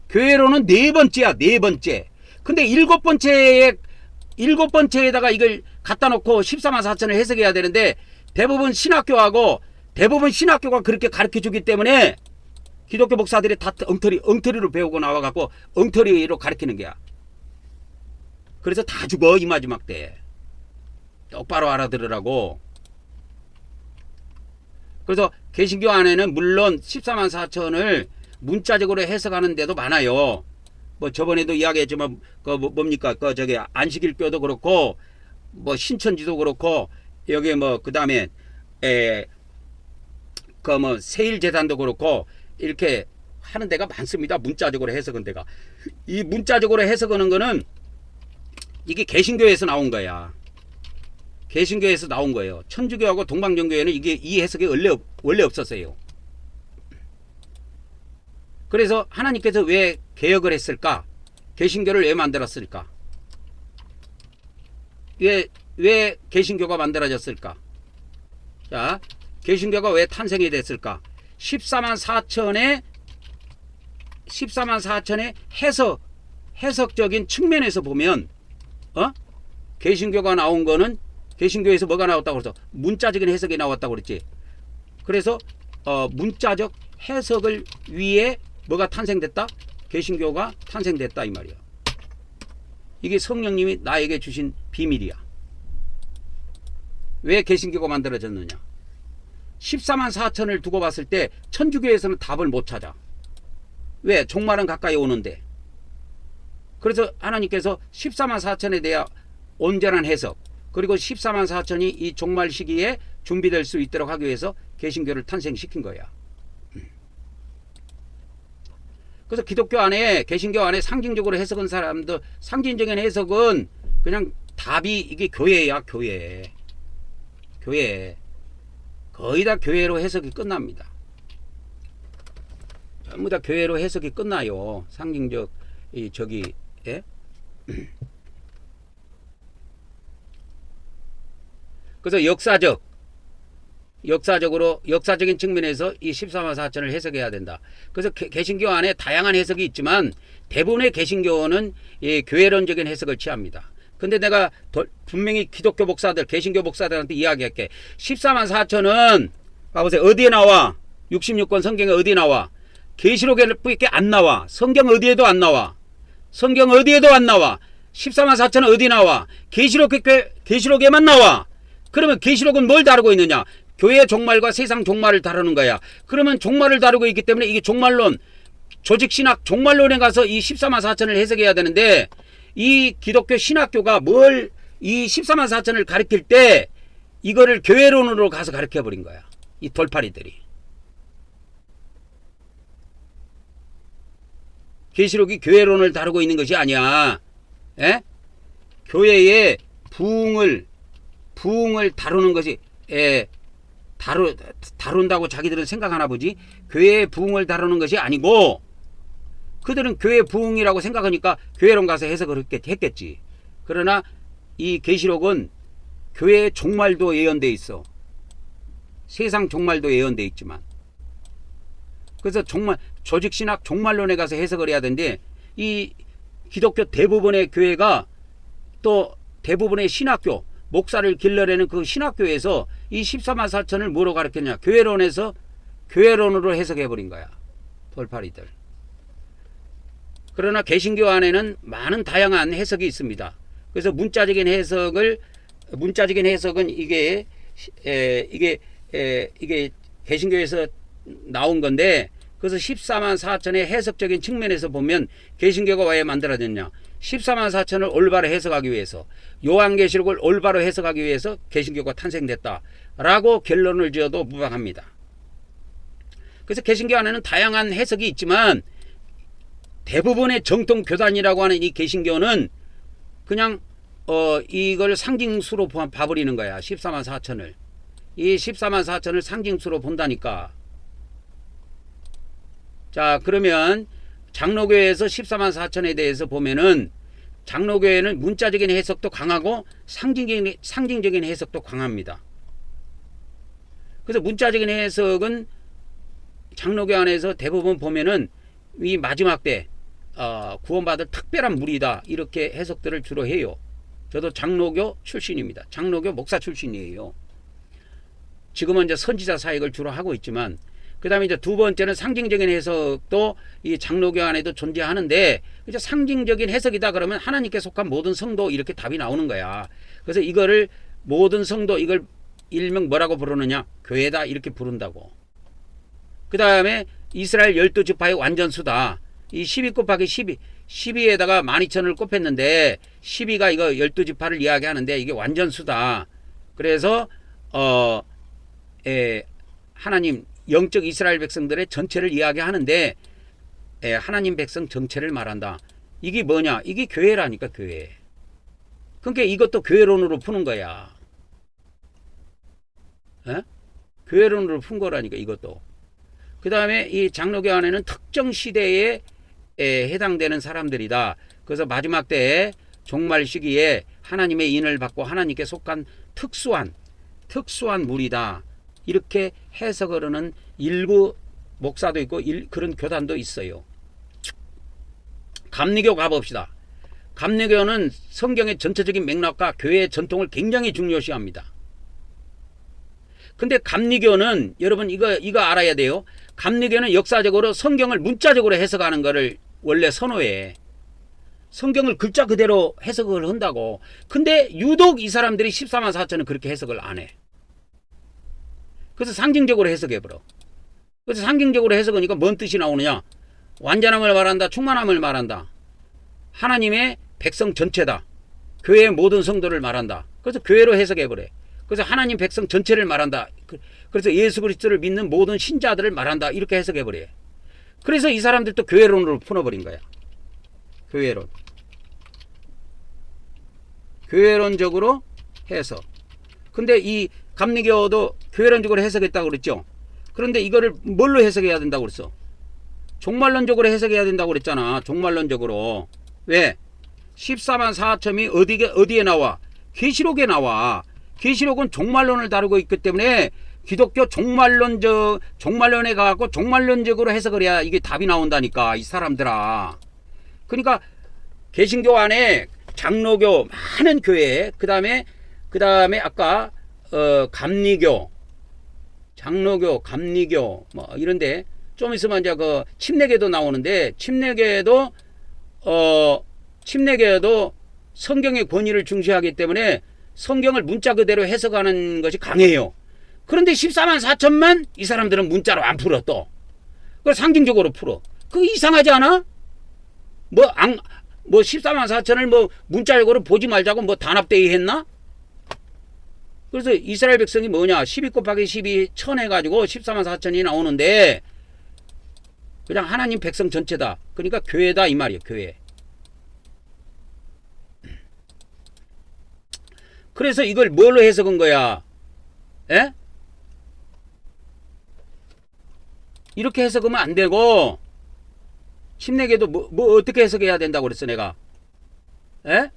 교회론은 네 번째야. 네 번째. 근데 일곱 번째에다가 이걸 갖다 놓고 14만 4천을 해석해야 되는데 대부분 신학교가 그렇게 가르쳐 주기 때문에 기독교 목사들이 다 엉터리로 배우고 나와갖고 엉터리로 가르치는 거야. 그래서 다 죽어 이 마지막 때. 똑바로 알아들으라고. 그래서 개신교 안에는 물론 14만 4천을 문자적으로 해석하는 데도 많아요. 뭐 저번에도 이야기했지만 뭡니까 저기 안식일교도 그렇고 뭐 신천지도 그렇고 여기 뭐 그다음에 뭐 세일재단도 그렇고 이렇게 하는 데가 많습니다. 문자적으로 해석한 데가. 이 문자적으로 해석하는 거는 이게 개신교에서 나온 거야. 개신교에서 나온 거예요. 천주교하고 동방정교회는 이 해석이 원래 없었어요. 그래서 하나님께서 왜 개혁을 했을까? 개신교를 왜 만들었을까? 왜 개신교가 만들어졌을까? 자, 개신교가 왜 탄생이 됐을까? 14만 4천의 해석적인 측면에서 보면 개신교가 나온 거는 개신교에서 뭐가 나왔다고 그래서 문자적인 해석이 나왔다고 그랬지. 그래서 문자적 해석을 위해 뭐가 탄생됐다? 개신교가 탄생됐다 이 말이야. 이게 성령님이 나에게 주신 비밀이야. 왜 개신교가 만들어졌느냐? 14만 4천을 두고 봤을 때 천주교에서는 답을 못 찾아. 왜? 종말은 가까이 오는데. 그래서 하나님께서 14만 4천에 대한 온전한 해석 그리고 14만 4천이 이 종말 시기에 준비될 수 있도록 하기 위해서 개신교를 탄생시킨 거야. 그래서 기독교 안에 개신교 안에 상징적으로 해석한 사람들 상징적인 해석은 그냥 답이 이게 교회야. 교회 거의 다 교회로 해석이 끝납니다. 전부 다 교회로 해석이 끝나요. 상징적 예? 그래서 역사적인 측면에서 이 14만 4천을 해석해야 된다. 그래서 개신교 안에 다양한 해석이 있지만 대부분의 개신교는 이 교회론적인 해석을 취합니다. 근데 내가 분명히 기독교 목사들, 개신교 목사들한테 이야기할게. 14만 4천은 봐보세요. 어디에 나와? 66권 성경에 어디 나와? 계시록에밖에 안 나와. 성경 어디에도 안 나와. 14만 4천은 어디 나와? 계시록에만 나와. 그러면 계시록은 뭘 다루고 있느냐? 교회의 종말과 세상 종말을 다루는 거야. 그러면 종말을 다루고 있기 때문에 이게 종말론, 조직신학 종말론에 가서 이 14만 4천을 해석해야 되는데 이 기독교 신학교가 이 14만 4천을 가르칠 때 이거를 교회론으로 가서 가르쳐버린 거야. 이 돌팔이들이. 계시록이 교회론을 다루고 있는 것이 아니야. 에? 교회의 부흥을 다루는 것이 다룬다고 자기들은 생각하나 보지. 교회의 부흥을 다루는 것이 아니고 그들은 교회 부흥이라고 생각하니까 교회론 가서 해석을 했겠지. 그러나 이 계시록은 교회의 종말도 예언돼 있어. 세상 종말도 예언돼 있지만. 그래서 조직신학 종말론에 가서 해석을 해야 되는데 이 기독교 대부분의 교회가 또 대부분의 신학교 목사를 길러내는 그 신학교에서 이 14만 4천을 뭐로 가르쳤냐? 교회론으로 해석해버린 거야. 돌팔이들. 그러나 개신교 안에는 많은 다양한 해석이 있습니다. 그래서 문자적인 해석은 이게 개신교에서 나온 건데 그래서 14만 4천의 해석적인 측면에서 보면 개신교가 왜 만들어졌냐? 14만 4천을 올바로 해석하기 위해서 요한계시록을 올바로 해석하기 위해서 개신교가 탄생됐다라고 결론을 지어도 무방합니다. 그래서 개신교 안에는 다양한 해석이 있지만 대부분의 정통 교단이라고 하는 이 개신교는 그냥 이걸 상징수로 봐버리는 거야. 14만 4천을. 이 14만 4천을 상징수로 본다니까. 자, 그러면 장로교회에서 14만 4천에 대해서 보면은 장로교회는 문자적인 해석도 강하고 상징적인 해석도 강합니다. 그래서 문자적인 해석은 장로교 안에서 대부분 보면은 이 마지막 때 구원받을 특별한 무리다 이렇게 해석들을 주로 해요. 저도 장로교 출신입니다. 장로교 목사 출신이에요. 지금은 이제 선지자 사역을 주로 하고 있지만, 그 다음에 이제 두 번째는 상징적인 해석도 이 장로교 안에도 존재하는데, 이제 상징적인 해석이다 그러면 하나님께 속한 모든 성도 이렇게 답이 나오는 거야. 그래서 이거를 모든 성도, 이걸 일명 뭐라고 부르느냐? 교회다 이렇게 부른다고. 그 다음에 이스라엘 12지파의 완전수다. 이 12 곱하기 12, 12에다가 12,000을 곱했는데 12가 이거 12지파를 이야기하는데 이게 완전수다. 그래서 하나님 영적 이스라엘 백성들의 전체를 이야기하는데 하나님 백성 전체를 말한다. 이게 뭐냐? 이게 교회라니까, 교회. 그러니까 이것도 교회론으로 푸는 거야. 교회론으로 푼 거라니까, 이것도. 그 다음에 이 장로교 안에는 특정 시대에 해당되는 사람들이다. 그래서 마지막 때에 종말 시기에 하나님의 인을 받고 하나님께 속한 특수한 무리다. 이렇게 해석을 하는 일부 목사도 있고 그런 교단도 있어요. 감리교 가봅시다. 감리교는 성경의 전체적인 맥락과 교회의 전통을 굉장히 중요시합니다. 근데 감리교는 여러분 이거 알아야 돼요. 감리교는 역사적으로 성경을 문자적으로 해석하는 것을 원래 선호해. 성경을 글자 그대로 해석을 한다고. 근데 유독 이 사람들이 14만 4천은 그렇게 해석을 안 해. 그래서 상징적으로 해석해버려. 그래서 상징적으로 해석하니까 뭔 뜻이 나오느냐? 완전함을 말한다. 충만함을 말한다. 하나님의 백성 전체다. 교회의 모든 성도를 말한다. 그래서 교회로 해석해버려. 그래서 하나님 백성 전체를 말한다. 그래서 예수 그리스도를 믿는 모든 신자들을 말한다. 이렇게 해석해버려. 그래서 이 사람들도 교회론으로 풀어버린 거야. 교회론. 교회론적으로 해석. 근데 이 감리교도 교회론적으로 해석했다고 그랬죠. 그런데 이거를 뭘로 해석해야 된다고 그랬어? 종말론적으로 해석해야 된다고 그랬잖아. 종말론적으로. 왜? 14만 4천이 어디에 나와? 계시록에 나와. 계시록은 종말론을 다루고 있기 때문에 기독교 종말론에 가갖고 종말론적으로 해석을 해야 이게 답이 나온다니까, 이 사람들아. 그러니까 개신교 안에 장로교 많은 교회, 그 다음에 아까 감리교, 장로교, 감리교 뭐 이런데 좀 있으면 이제 그 침례교도 나오는데 침례교도 성경의 권위를 중시하기 때문에 성경을 문자 그대로 해석하는 것이 강해요. 그런데 14만 4천만 이 사람들은 문자로 안 풀어. 또 그걸 상징적으로 풀어. 그거 이상하지 않아? 뭐 14만 4천을 뭐 문자적으로 보지 말자고 뭐 단합대의 했나? 그래서 이스라엘 백성이 뭐냐? 12 곱하기 12 천 해가지고 14만 4천이 나오는데 그냥 하나님 백성 전체다. 그러니까 교회다 이 말이에요. 교회. 그래서 이걸 뭘로 해석한 거야? 에? 이렇게 해석하면 안 되고 침례교도 뭐 어떻게 해석해야 된다고 그랬어 내가? 에?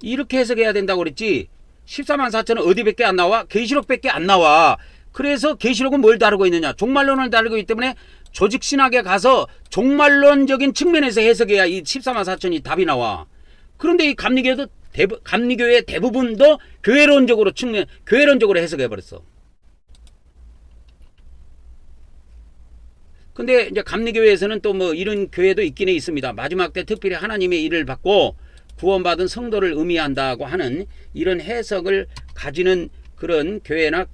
이렇게 해석해야 된다고 그랬지. 14만 4천은 어디밖에 안 나와? 계시록밖에 안 나와. 그래서 계시록은 뭘 다루고 있느냐? 종말론을 다루고 있기 때문에 조직신학에 가서 종말론적인 측면에서 해석해야 이 14만 4천이 답이 나와. 그런데 이 감리교의 대부분도 교회론적으로 해석해버렸어. 근데 이제 감리교회에서는 또 뭐 이런 교회도 있긴 있습니다. 마지막 때 특별히 하나님의 일을 받고 구원받은 성도를 의미한다고 하는 이런 해석을 가지는 그런 교회나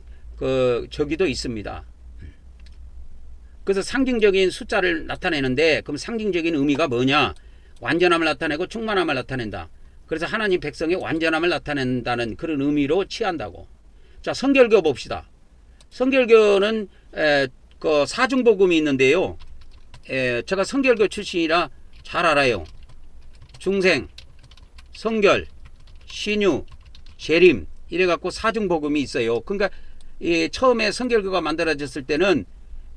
저기도 있습니다. 그래서 상징적인 숫자를 나타내는데 그럼 상징적인 의미가 뭐냐? 완전함을 나타내고 충만함을 나타낸다. 그래서 하나님 백성의 완전함을 나타낸다는 그런 의미로 취한다고. 자, 성결교 봅시다. 성결교는 그 사중복음이 있는데요. 제가 성결교 출신이라 잘 알아요. 중생, 성결, 신유, 재림 이래갖고 사중복음이 있어요. 그러니까 처음에 성결교가 만들어졌을 때는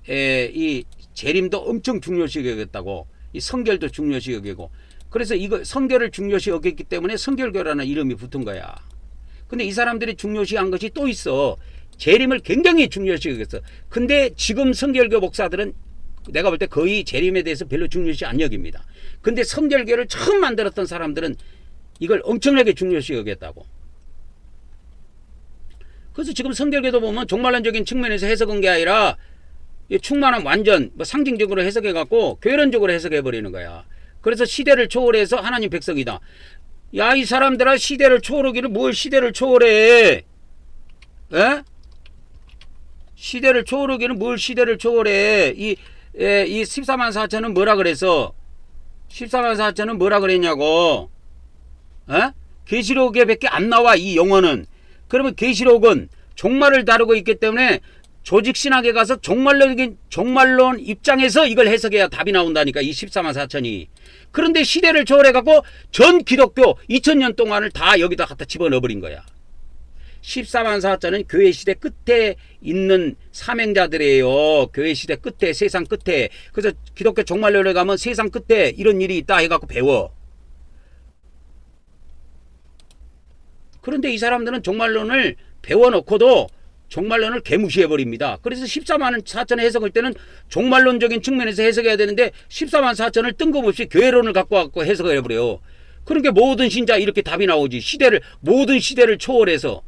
이 재림도 엄청 중요시 여겼다고. 이 성결도 중요시 여기고. 그래서 이거 성결을 중요시 여겼기 때문에 성결교라는 이름이 붙은 거야. 근데 이 사람들이 중요시한 것이 또 있어. 재림을 굉장히 중요시 여겼어. 근데 지금 성결교 목사들은 내가 볼 때 거의 재림에 대해서 별로 중요시 안 여깁니다. 근데 성결교를 처음 만들었던 사람들은 이걸 엄청나게 중요시 여겼다고. 그래서 지금 성결교도 보면 종말론적인 측면에서 해석한 게 아니라 충만한 완전 뭐 상징적으로 해석해 갖고 교회론적으로 해석해 버리는 거야. 그래서 시대를 초월해서 하나님 백성이다. 야, 이 사람들아, 시대를 초월하기를 뭘 시대를 초월해? 에? 시대를 초월하기는 뭘 시대를 초월해? 이 14만 4천은 뭐라 그래서? 14만 4천은 뭐라 그랬냐고? 에? 계시록에 밖에 안 나와, 이 용어는. 그러면 계시록은 종말을 다루고 있기 때문에 조직신학에 가서 종말론 입장에서 이걸 해석해야 답이 나온다니까, 이 14만 4천이. 그런데 시대를 초월해갖고 전 기독교 2000년 동안을 다 여기다 갖다 집어넣어버린 거야. 14만 4천은 교회 시대 끝에 있는 사명자들이에요. 교회 시대 끝에, 세상 끝에. 그래서 기독교 종말론에 가면 세상 끝에 이런 일이 있다 해갖고 배워. 그런데 이 사람들은 종말론을 배워놓고도 종말론을 개무시해버립니다. 그래서 14만 4천 해석할 때는 종말론적인 측면에서 해석해야 되는데 14만 4천을 뜬금없이 교회론을 갖고 해석해버려요. 그러니까 모든 신자 이렇게 답이 나오지. 모든 시대를 초월해서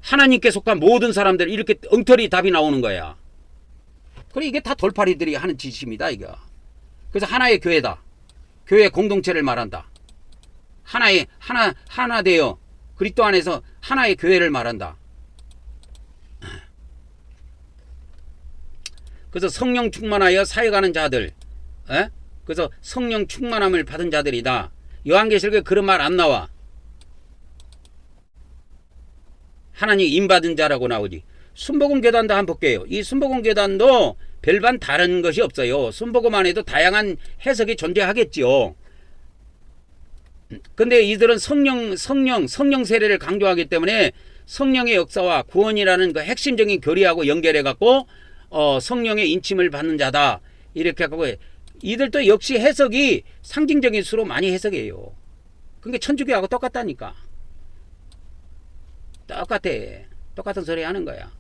하나님께 속한 모든 사람들 이렇게 엉터리 답이 나오는 거야. 그래, 이게 다 돌팔이들이 하는 짓입니다, 이거. 그래서 하나의 교회다. 교회 공동체를 말한다. 하나 되어 그리스도 안에서 하나의 교회를 말한다. 그래서 성령 충만하여 사역하는 자들, 그래서 성령 충만함을 받은 자들이다. 요한계시록에 그런 말 안 나와. 하나님 인받은 자라고 나오지. 순복음 교단도 한번 볼게요. 이 순복음 교단도 별반 다른 것이 없어요. 순복음 안에도 다양한 해석이 존재하겠지요. 근데 이들은 성령 세례를 강조하기 때문에 성령의 역사와 구원이라는 그 핵심적인 교리하고 연결해 갖고 성령의 인침을 받는 자다 이렇게 하고, 이들도 역시 해석이 상징적인 수로 많이 해석해요. 그러니까 천주교하고 똑같다니까. 똑같은 소리 하는 거야.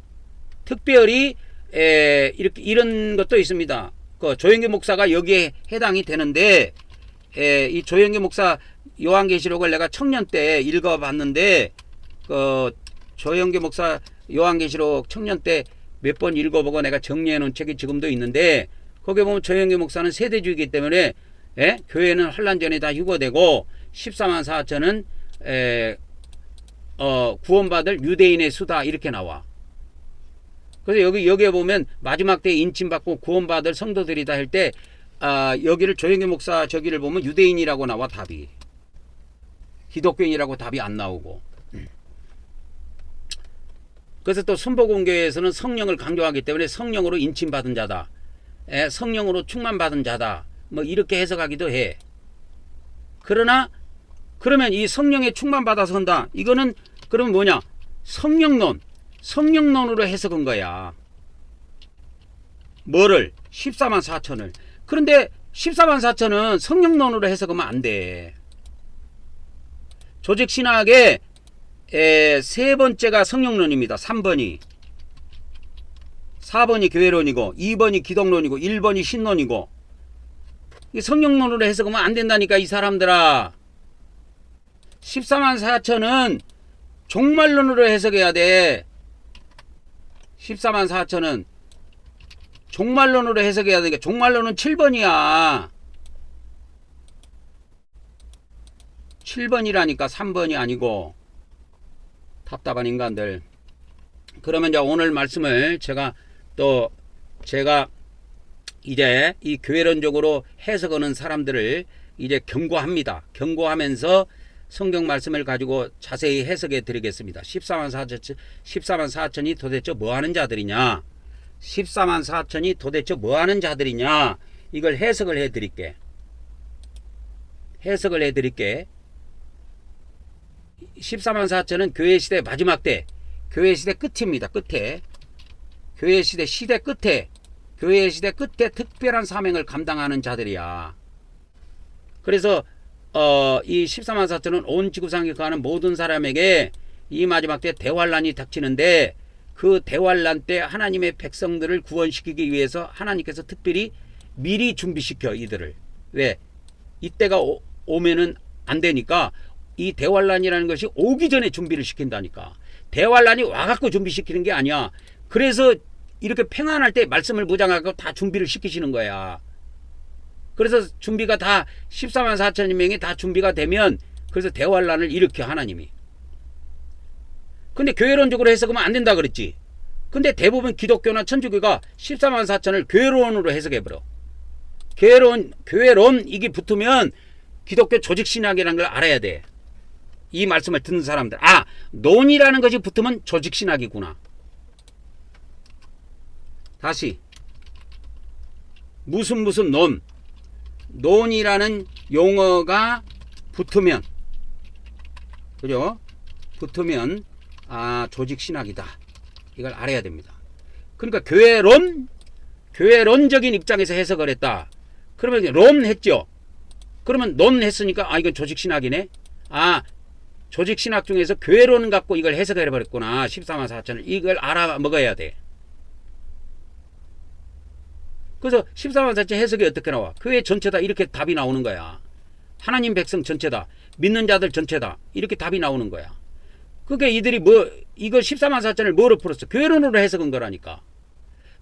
특별히 이렇게 이런 것도 있습니다. 그 조영기 목사가 여기에 해당이 되는데, 이 조영기 목사 요한계시록을 내가 청년 때 읽어봤는데, 그 조영기 목사 요한계시록 청년 때 몇 번 읽어보고 내가 정리해 놓은 책이 지금도 있는데, 거기에 보면 조영기 목사는 세대주의이기 때문에 교회는 환란 전에 다 휴거되고 14만 4천은 구원받을 유대인의 수다 이렇게 나와. 그래서 여기에 보면 마지막 때 인침받고 구원받을 성도들이다 할 때 여기를 조영기 목사 저기를 보면 유대인이라고 나와. 답이 기독교인이라고 답이 안 나오고. 그래서 또 순복음교회에서는 성령을 강조하기 때문에 성령으로 인침받은 자다, 성령으로 충만받은 자다, 뭐 이렇게 해석하기도 해. 그러면 이 성령에 충만받아서 한다, 이거는 그러면 뭐냐, 성령론으로 해석한 거야. 뭐를? 14만 4천을. 그런데 14만 4천은 성령론으로 해석하면 안 돼. 조직신학의 세 번째가 성령론입니다. 3번이. 4번이 교회론이고 2번이 기독론이고 1번이 신론이고, 이 성령론으로 해석하면 안 된다니까 이 사람들아. 14만 4천은 종말론으로 해석해야 돼. 14만 4천은 종말론으로 해석해야 되니까 종말론은 7번이야. 7번이라니까 3번이 아니고. 답답한 인간들. 그러면 이제 오늘 말씀을 제가 이제 이 교회론적으로 해석하는 사람들을 이제 경고합니다. 경고하면서 성경 말씀을 가지고 자세히 해석해 드리겠습니다. 14만 4천이 도대체 뭐 하는 자들이냐? 14만 4천이 도대체 뭐 하는 자들이냐? 이걸 해석을 해 드릴게. 14만 4천은 교회 시대 마지막 때, 교회 시대 끝입니다. 교회 시대 끝에 특별한 사명을 감당하는 자들이야. 그래서 이 14만 4천은 온 지구상에 거하는 모든 사람에게 이 마지막 때 대환란이 닥치는데, 그 대환란 때 하나님의 백성들을 구원시키기 위해서 하나님께서 특별히 미리 준비시켜 이들을. 왜? 이때가 오면은 안 되니까 이 대환란이라는 것이 오기 전에 준비를 시킨다니까. 대환란이 와갖고 준비시키는 게 아니야. 그래서 이렇게 평안할 때 말씀을 무장하고 다 준비를 시키시는 거야. 그래서 준비가 다 14만 4천 명이 다 준비가 되면, 그래서 대환란을 일으켜 하나님이. 근데 교회론적으로 해석하면 안 된다 그랬지. 근데 대부분 기독교나 천주교가 14만 4천을 교회론으로 해석해버려. 교회론 이게 붙으면 기독교 조직신학이라는 걸 알아야 돼. 이 말씀을 듣는 사람들. 아, 논이라는 것이 붙으면 조직신학이구나. 다시. 무슨 논이라는 용어가 붙으면, 그죠? 붙으면 조직신학이다. 이걸 알아야 됩니다. 그러니까 교회론적인 입장에서 해석을 했다. 그러면 론 했죠. 그러면 논 했으니까 이건 조직신학이네. 조직신학 중에서 교회론 갖고 이걸 해석을 해버렸구나. 14만 4천을. 이걸 알아먹어야 돼. 그래서 14만 4천 해석이 어떻게 나와? 교회 전체다. 이렇게 답이 나오는 거야. 하나님 백성 전체다. 믿는 자들 전체다. 이렇게 답이 나오는 거야. 그러니까 이들이 이거 14만 4천을 뭐로 풀었어? 교회론으로 해석한 거라니까.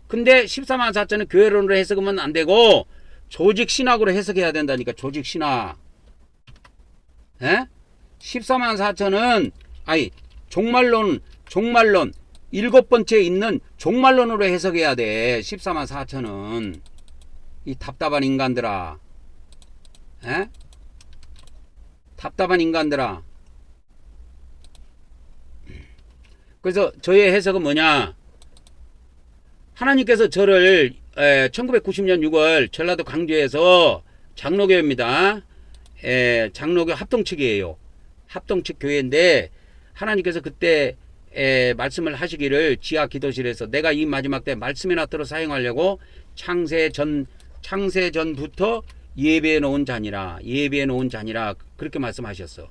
근데 14만 4천은 교회론으로 해석하면 안 되고 조직신학으로 해석해야 된다니까. 조직신학. 14만 4천은 종말론 7번째 있는 종말론으로 해석해야 돼. 14만 4천은. 이 답답한 인간들아. 답답한 인간들아. 그래서 저의 해석은 뭐냐? 하나님께서 저를 1990년 6월 전라도 광주에서 장로교회입니다. 장로교 합동측이에요. 합동측 교회인데 하나님께서 그때 말씀을 하시기를 지하 기도실에서 내가 이 마지막 때 말씀의 나트로 사용하려고 창세 전부터 예배해 놓은 자니라 그렇게 말씀하셨어.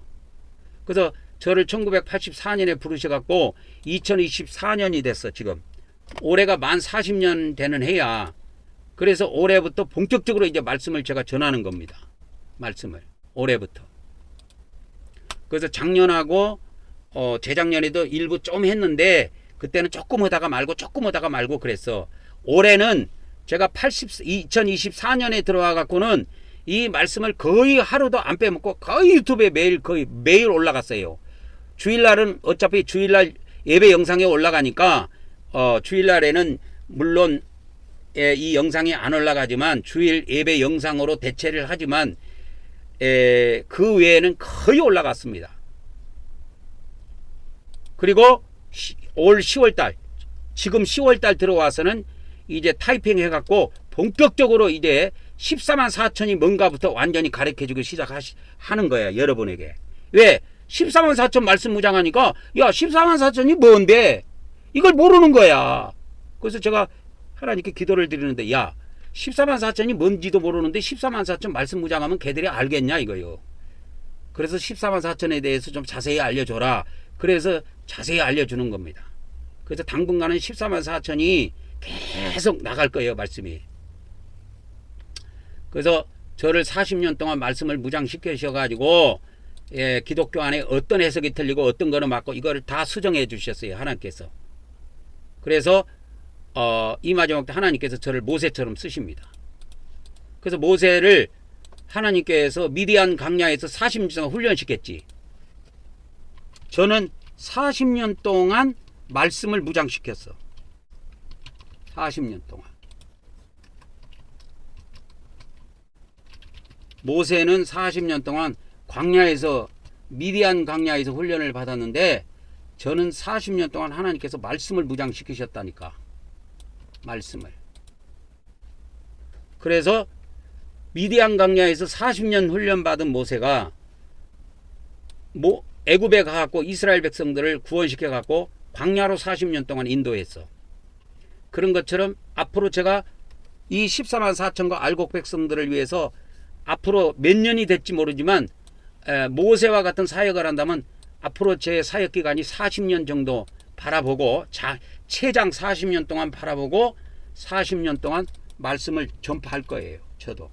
그래서 저를 1984년에 부르셔갖고 2024년이 됐어. 지금 올해가 만 40년 되는 해야. 그래서 올해부터 본격적으로 이제 말씀을 제가 전하는 겁니다. 말씀을 올해부터. 그래서 작년하고 재작년에도 일부 좀 했는데 그때는 조금 하다가 말고 그랬어. 올해는 제가 2024년에 들어와 갖고는 이 말씀을 거의 하루도 안 빼먹고 거의 유튜브에 거의 매일 올라갔어요. 주일날은 어차피 주일날 예배 영상에 올라가니까 주일날에는 물론 이 영상이 안 올라가지만 주일 예배 영상으로 대체를 하지만 그 외에는 거의 올라갔습니다. 그리고 올 10월달 지금 10월달 들어와서는 이제 타이핑 해갖고 본격적으로 이제 14만 4천이 뭔가부터 완전히 가르쳐주기 시작하는 거야. 여러분에게. 왜? 14만 4천 말씀 무장하니까 14만 4천이 뭔데? 이걸 모르는 거야. 그래서 제가 하나님께 기도를 드리는데 14만 4천이 뭔지도 모르는데 14만 4천 말씀 무장하면 걔들이 알겠냐 이거요. 그래서 14만 4천에 대해서 좀 자세히 알려줘라. 그래서 자세히 알려주는 겁니다. 그래서 당분간은 14만 4천이 계속 나갈 거예요. 말씀이. 그래서 저를 40년 동안 말씀을 무장시키셔가지고 기독교 안에 어떤 해석이 틀리고 어떤 거는 맞고 이거를 다 수정해 주셨어요. 하나님께서. 그래서 이 마지막 때 하나님께서 저를 모세처럼 쓰십니다. 그래서 모세를 하나님께서 미디안 강야에서 40년 동안 훈련시켰지. 저는 40년 동안 말씀을 무장시켰어. 40년 동안. 모세는 40년 동안 광야에서 미디안 광야에서 훈련을 받았는데 저는 40년 동안 하나님께서 말씀을 무장시키셨다니까. 말씀을. 그래서 미디안 광야에서 40년 훈련 받은 모세가 애굽에 가갖고 이스라엘 백성들을 구원시켜 갖고 광야로 40년 동안 인도했어. 그런 것처럼 앞으로 제가 이 14만 4천과 알곡 백성들을 위해서 앞으로 몇 년이 될지 모르지만 모세와 같은 사역을 한다면 앞으로 제 사역 기간이 40년 정도 바라보고 최장 40년 동안 바라보고 40년 동안 말씀을 전파할 거예요. 저도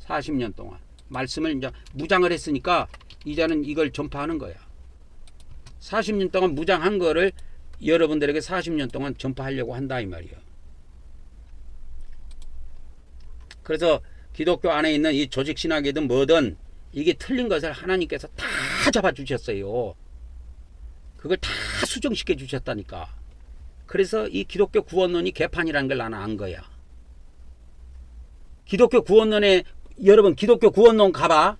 40년 동안 말씀을 이제 무장을 했으니까 이제는 이걸 전파하는 거야. 40년 동안 무장한 거를 여러분들에게 40년 동안 전파하려고 한다 이 말이에요. 그래서 기독교 안에 있는 이 조직신학이든 뭐든 이게 틀린 것을 하나님께서 다 잡아주셨어요. 그걸 다 수정시켜 주셨다니까. 그래서 이 기독교 구원론이 개판이라는 걸 나는 안 거야. 기독교 구원론에 여러분 기독교 구원론 가봐.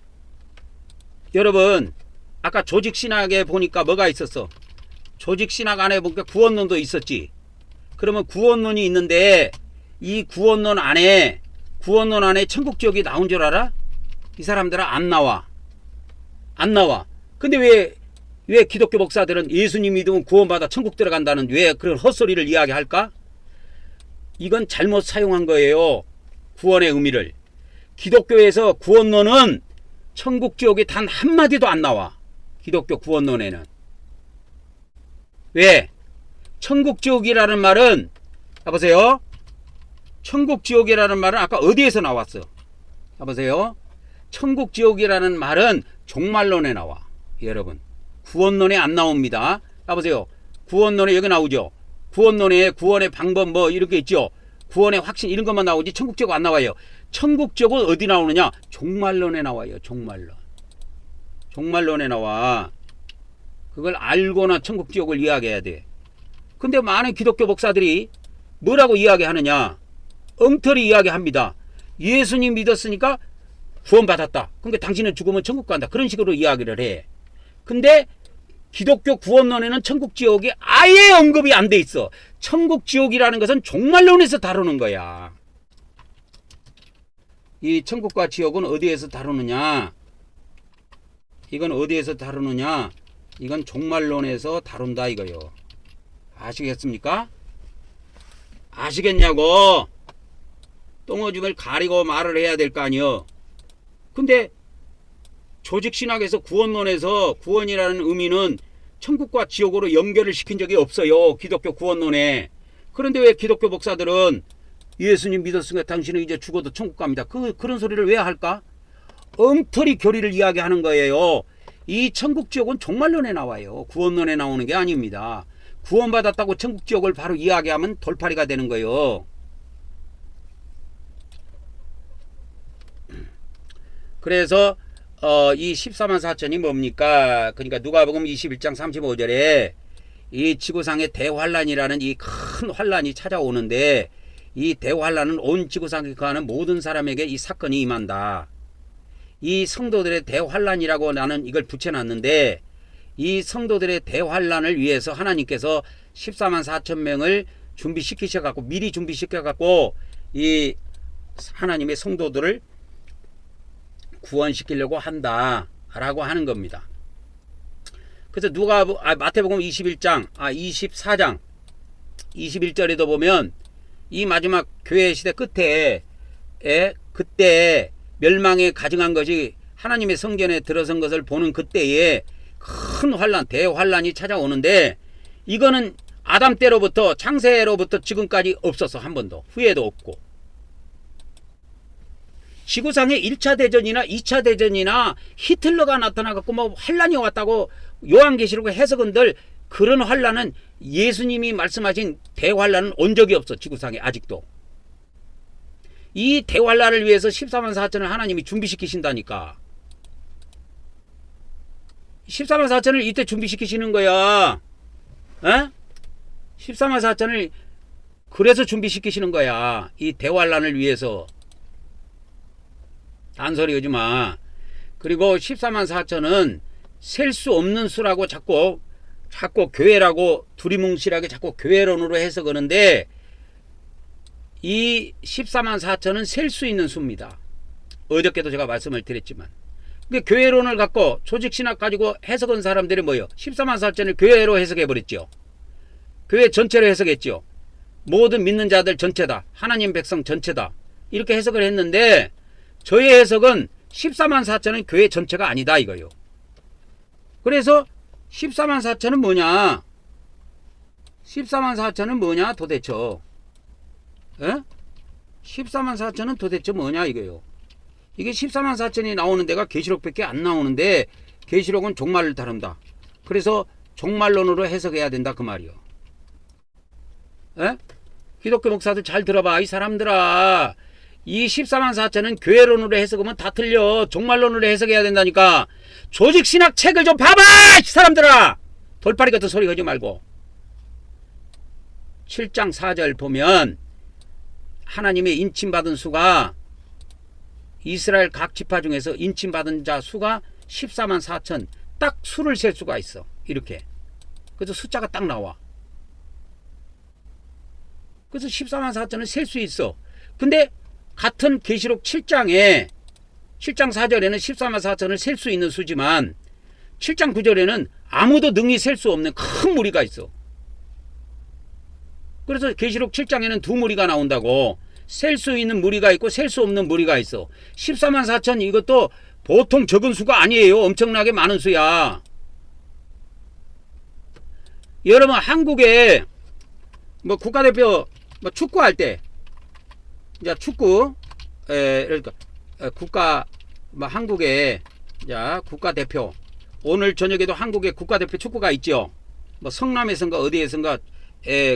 여러분 아까 조직신학에 보니까 뭐가 있었어? 조직신학 안에 보니까 구원론도 있었지. 그러면 구원론이 있는데 이 구원론 안에 천국지옥이 나온 줄 알아? 이 사람들은 안 나와. 안 나와. 근데 왜 기독교 목사들은 예수님 믿으면 구원받아 천국 들어간다는 왜 그런 헛소리를 이야기할까? 이건 잘못 사용한 거예요. 구원의 의미를. 기독교에서 구원론은 천국 지옥이 단 한마디도 안 나와. 기독교 구원론에는. 왜? 천국 지옥이라는 말은 보세요. 천국 지옥이라는 말은 아까 어디에서 나왔어? 보세요. 천국 지옥이라는 말은 종말론에 나와. 여러분. 구원론에 안 나옵니다. 보세요. 구원론에 여기 나오죠. 구원론에 구원의 방법 뭐 이렇게 있죠. 구원의 확신 이런 것만 나오지 천국 지옥 안 나와요. 천국 지옥은 어디 나오느냐? 종말론에 나와요. 종말론에 나와. 그걸 알고나 천국 지옥을 이야기해야 돼. 근데 많은 기독교 목사들이 뭐라고 이야기하느냐? 엉터리 이야기합니다. 예수님 믿었으니까 구원받았다. 그러니까 당신은 죽으면 천국 간다. 그런 식으로 이야기를 해. 근데 기독교 구원론에는 천국 지옥이 아예 언급이 안 돼 있어. 천국 지옥이라는 것은 종말론에서 다루는 거야. 이 천국과 지옥은 어디에서 다루느냐? 이건 어디에서 다루느냐? 이건 종말론에서 다룬다 이거요. 아시겠습니까? 아시겠냐고? 똥오줌을 가리고 말을 해야 될 거 아니요. 근데 조직신학에서 구원론에서 구원이라는 의미는 천국과 지옥으로 연결을 시킨 적이 없어요. 기독교 구원론에. 그런데 왜 기독교 목사들은 예수님 믿었으니까 당신은 이제 죽어도 천국 갑니다. 그런 소리를 왜 할까? 엉터리 교리를 이야기하는 거예요. 이 천국 지옥은 종말론에 나와요. 구원론에 나오는 게 아닙니다. 구원받았다고 천국 지옥을 바로 이야기하면 돌팔이가 되는 거예요. 그래서 이 14만 4천이 뭡니까? 그러니까 누가복음 21장 35절에 이 지구상의 대환란이라는 이 큰 환란이 찾아오는데 이 대환란은 온 지구상에 거하는 모든 사람에게 이 사건이 임한다. 이 성도들의 대환란이라고 나는 이걸 붙여놨는데 이 성도들의 대환란을 위해서 하나님께서 14만 4천 명을 준비시키셔갖고 미리 준비시켜갖고 이 하나님의 성도들을 구원시키려고 한다라고 하는 겁니다. 그래서 마태복음 24장 21절에도 보면 이 마지막 교회 시대 끝에 그때 멸망에 가증한 것이 하나님의 성전에 들어선 것을 보는 그때에 큰 환란, 대환란이 찾아오는데 이거는 아담 때로부터 창세로부터 지금까지 없었어. 한 번도. 후에도 없고. 지구상에 1차 대전이나 2차 대전이나 히틀러가 나타나갖고 뭐 환란이 왔다고 요한계시록 해석은들 그런 환란은 예수님이 말씀하신 대환란은 온 적이 없어. 지구상에 아직도. 이 대환란을 위해서 14만 4천을 하나님이 준비시키신다니까. 14만 4천을 이때 준비시키시는 거야. 14만 4천을 그래서 준비시키시는 거야. 이 대환란을 위해서. 단소리 하지 마. 그리고 14만 4천은 셀 수 없는 수라고 자꾸 교회라고 두리뭉실하게 자꾸 교회론으로 해석하는데 이 14만 4천은 셀 수 있는 수입니다. 어저께도 제가 말씀을 드렸지만. 그러니까 교회론을 갖고 조직신학 가지고 해석한 사람들이 뭐예요? 14만 4천을 교회로 해석해버렸죠. 교회 전체로 해석했죠. 모든 믿는 자들 전체다. 하나님 백성 전체다. 이렇게 해석을 했는데 저의 해석은 14만 4천은 교회 전체가 아니다 이거요. 그래서 14만 4천은 뭐냐? 14만 4천은 뭐냐 도대체? 에? 14만 4천은 도대체 뭐냐 이거요. 이게 14만 4천이 나오는 데가 계시록밖에 안 나오는데 계시록은 종말을 다룬다. 그래서 종말론으로 해석해야 된다 그 말이요. 에? 기독교 목사들 잘 들어봐. 이 사람들아. 이 14만 4천은 교회론으로 해석하면 다 틀려. 종말론으로 해석해야 된다니까. 조직신학 책을 좀 봐봐! 이 사람들아! 돌파리 같은 소리 하지 말고. 7장 4절 보면 하나님의 인침받은 수가 이스라엘 각 지파 중에서 인침받은 자 수가 14만 4천. 딱 수를 셀 수가 있어. 이렇게. 그래서 숫자가 딱 나와. 그래서 14만 4천을 셀 수 있어. 근데 같은 계시록 7장에 7장 4절에는 14만 4천을 셀 수 있는 수지만 7장 9절에는 아무도 능히 셀 수 없는 큰 무리가 있어. 그래서 계시록 7장에는 두 무리가 나온다고. 셀 수 있는 무리가 있고 셀 수 없는 무리가 있어. 14만 4천 이것도 보통 적은 수가 아니에요. 엄청나게 많은 수야. 여러분 한국에 뭐 국가대표 뭐 축구할 때 이제 축구 그러니까 국가 뭐 한국에 자 국가대표 오늘 저녁에도 한국에 국가대표 축구가 있죠. 뭐 성남에선가 어디에선가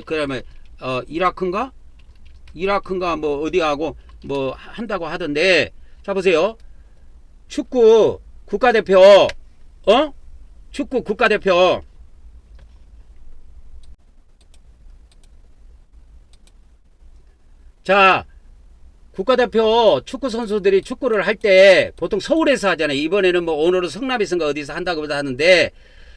그다음에 이라크인가 뭐 어디하고 뭐 한다고 하던데 자 보세요. 축구 국가대표 축구 국가대표 자 국가대표 축구 선수들이 축구를 할 때 보통 서울에서 하잖아요. 이번에는 뭐 오늘은 성남에선가 어디서 한다고 하는데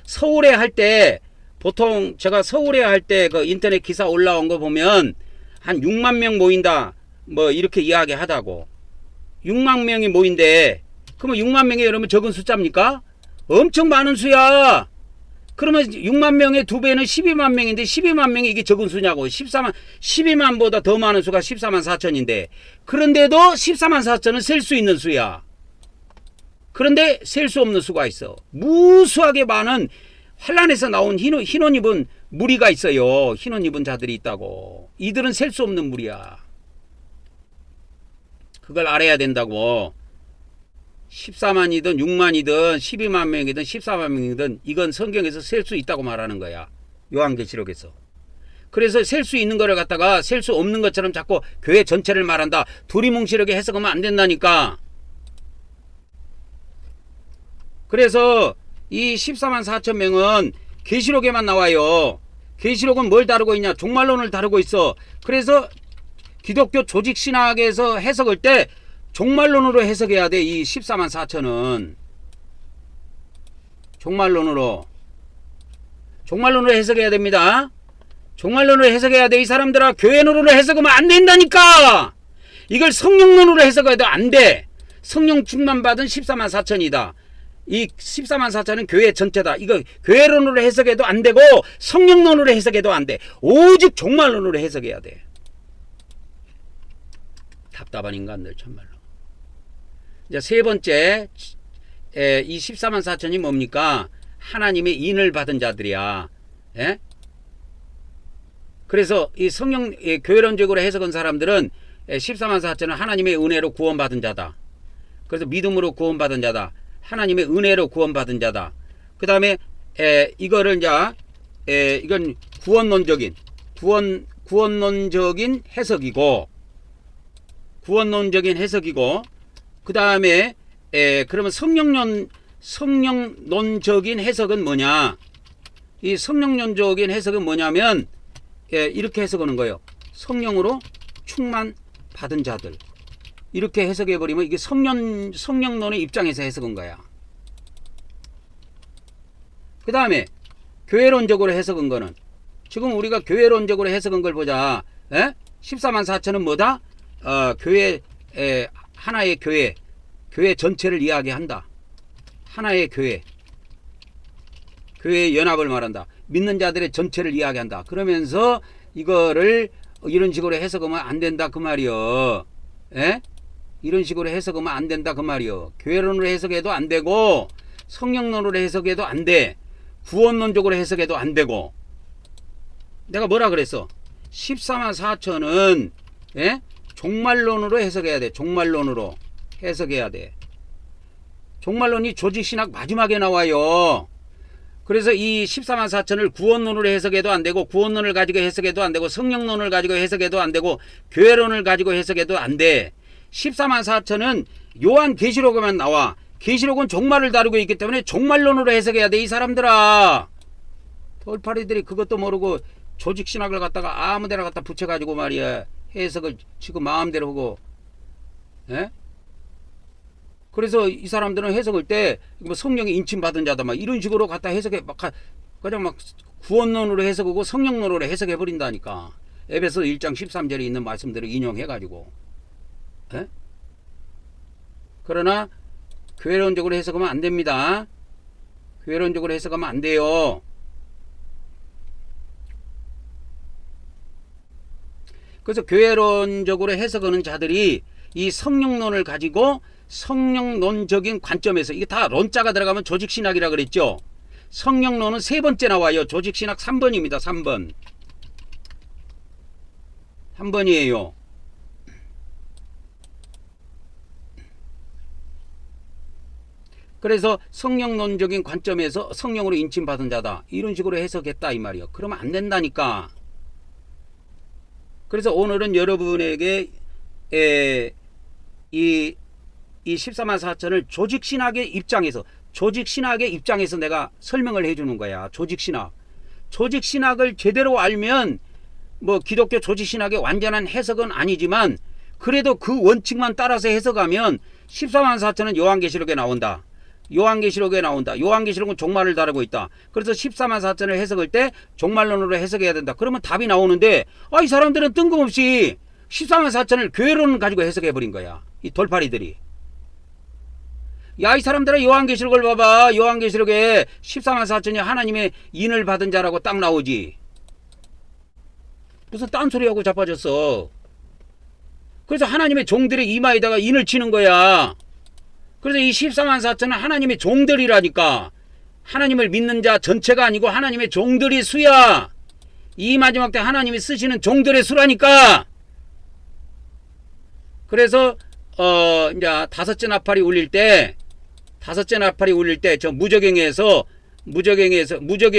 서울에 할 때 보통 제가 서울에 할 때 그 인터넷 기사 올라온 거 보면 한 6만 명 모인다 뭐 이렇게 이야기하다고. 6만 명이 모인대. 그러면 6만 명이 여러분 적은 숫자입니까? 엄청 많은 수야. 그러면 6만 명의 두 배는 12만 명인데 12만 명이 이게 적은 수냐고. 12만보다 더 많은 수가 14만 4천인데 그런데도 14만 4천은 셀 수 있는 수야. 그런데 셀 수 없는 수가 있어. 무수하게 많은 환란에서 나온 흰옷 입은 무리가 있어요. 흰옷 입은 자들이 있다고. 이들은 셀 수 없는 무리야. 그걸 알아야 된다고. 14만이든 6만이든 12만 명이든 14만 명이든 이건 성경에서 셀 수 있다고 말하는 거야. 요한계시록에서. 그래서 셀 수 있는 거를 갖다가 셀 수 없는 것처럼 자꾸 교회 전체를 말한다. 두리뭉실하게 해석하면 안 된다니까. 그래서 이 14만 4천 명은 계시록에만 나와요. 계시록은 뭘 다루고 있냐? 종말론을 다루고 있어. 그래서 기독교 조직신학에서 해석할 때 종말론으로 해석해야 돼. 이 14만 4천은 종말론으로 해석해야 됩니다. 종말론으로 해석해야 돼. 이 사람들아 교회론으로 해석하면 안 된다니까. 이걸 성령론으로 해석해도 안 돼. 성령 충만 받은 14만 4천이다. 이 14만 4천은 교회 전체다. 이거 교회론으로 해석해도 안 되고 성령론으로 해석해도 안 돼. 오직 종말론으로 해석해야 돼. 답답한 인간들 참말로. 이제 세 번째 이 14만 4천이 뭡니까? 하나님의 인을 받은 자들이야. 예? 그래서 이 성령 교회론적으로 해석한 사람들은 14만 4천은 하나님의 은혜로 구원받은 자다. 그래서 믿음으로 구원받은 자다. 하나님의 은혜로 구원받은 자다. 그 다음에 이거를 이제 이건 구원론적인 해석이고 그 다음에 그러면 성령론적인 해석은 뭐냐? 이 성령론적인 해석은 뭐냐면 이렇게 해석하는 거예요. 성령으로 충만 받은 자들. 이렇게 해석해버리면 이게 성령론의 입장에서 해석한 거야. 그 다음에 교회론적으로 해석한 거는 지금 우리가 교회론적으로 해석한 걸 보자. 14만 4천은 뭐다? 교회 하나의 교회 전체를 이야기한다. 하나의 교회의 연합을 말한다. 믿는 자들의 전체를 이야기한다. 그러면서 이거를 이런 식으로 해석하면 안 된다 그 말이요. 이런 식으로 해석하면 안 된다 그 말이요. 교회론으로 해석해도 안 되고 성령론으로 해석해도 안 돼. 구원론적으로 해석해도 안 되고. 내가 뭐라 그랬어? 14만 4천은 예? 종말론으로 해석해야 돼. 종말론으로 해석해야 돼. 종말론이 조직신학 마지막에 나와요. 그래서 이 14만 4천을 구원론으로 해석해도 안 되고 구원론을 가지고 해석해도 안 되고 성령론을 가지고 해석해도 안 되고 교회론을 가지고 해석해도 안 돼. 14만 4천은 요한계시록에만 나와. 계시록은 종말을 다루고 있기 때문에 종말론으로 해석해야 돼. 이 사람들아. 돌파리들이 그것도 모르고 조직신학을 갖다가 아무데나 갖다 붙여가지고 말이야. 해석을 지금 마음대로 하고. 예? 그래서 이 사람들은 해석할 때 뭐 성령이 인침받은 자다 막 이런 식으로 갖다 해석해 막 그냥 막 구원론으로 해석하고 성령론으로 해석해 버린다니까. 에베소 1장 13절에 있는 말씀들을 인용해 가지고. 예? 그러나 교회론적으로 해석하면 안 됩니다. 교회론적으로 해석하면 안 돼요. 그래서 교회론적으로 해석하는 자들이 이 성령론을 가지고 성령론적인 관점에서 이게 다 론자가 들어가면 조직신학이라 그랬죠. 성령론은 세 번째 나와요. 조직신학 3번입니다. 3번. 3번이에요. 그래서 성령론적인 관점에서 성령으로 인침받은 자다. 이런 식으로 해석했다 이 말이요. 그러면 안 된다니까. 그래서 오늘은 여러분에게 이 14만 4천을 조직신학의 입장에서 내가 설명을 해주는 거야. 조직신학을 제대로 알면 뭐 기독교 조직신학의 완전한 해석은 아니지만 그래도 그 원칙만 따라서 해석하면 14만 4천은 요한계시록에 나온다. 요한계시록은 종말을 다루고 있다. 그래서 14만 4천을 해석할 때 종말론으로 해석해야 된다. 그러면 답이 나오는데 이 사람들은 뜬금없이 14만 4천을 교회론을 가지고 해석해버린 거야. 이 돌파리들이. 야, 이 사람들아, 요한계시록을 봐봐. 요한계시록에 14만 4천이 하나님의 인을 받은 자라고 딱 나오지. 무슨 딴소리하고 자빠졌어. 그래서 하나님의 종들의 이마에다가 인을 치는 거야. 그래서 이 14만 4천은 하나님의 종들이라니까. 하나님을 믿는 자 전체가 아니고 하나님의 종들이 수야. 이 마지막 때 하나님이 쓰시는 종들의 수라니까. 그래서 이제 다섯째 나팔이 울릴 때 저 무저갱은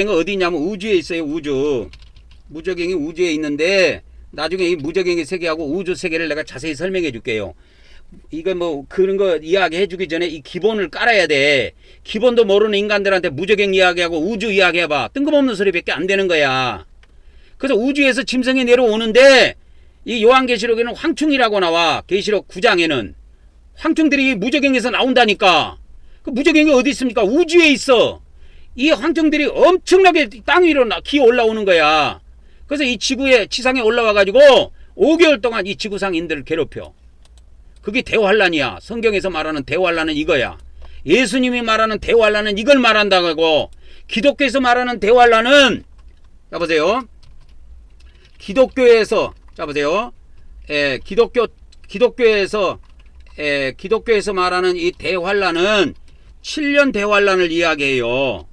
어디냐면 우주에 있어요. 무저갱이 우주에 있는데 나중에 이 무저갱의 세계하고 우주 세계를 내가 자세히 설명해 줄게요. 이거 뭐 그런 거 이야기해 주기 전에 이 기본을 깔아야 돼. 기본도 모르는 인간들한테 무저갱 이야기하고 우주 이야기해봐. 뜬금없는 소리밖에 안 되는 거야. 그래서 우주에서 짐승이 내려오는데 이 요한계시록에는 황충이라고 나와. 계시록 9장에는 황충들이 무저갱에서 나온다니까. 그 무저갱이 어디 있습니까? 우주에 있어. 이 황충들이 엄청나게 땅 위로 기어 올라오는 거야. 그래서 이 지상에 올라와 가지고 5개월 동안 이 지구상인들을 괴롭혀. 그게 대환란이야. 성경에서 말하는 대환란은 이거야. 예수님이 말하는 대환란은 이걸 말한다고. 기독교에서 말하는 대환란은 자 보세요. 기독교에서 말하는 이 대환란은 7년 대환란을 이야기해요.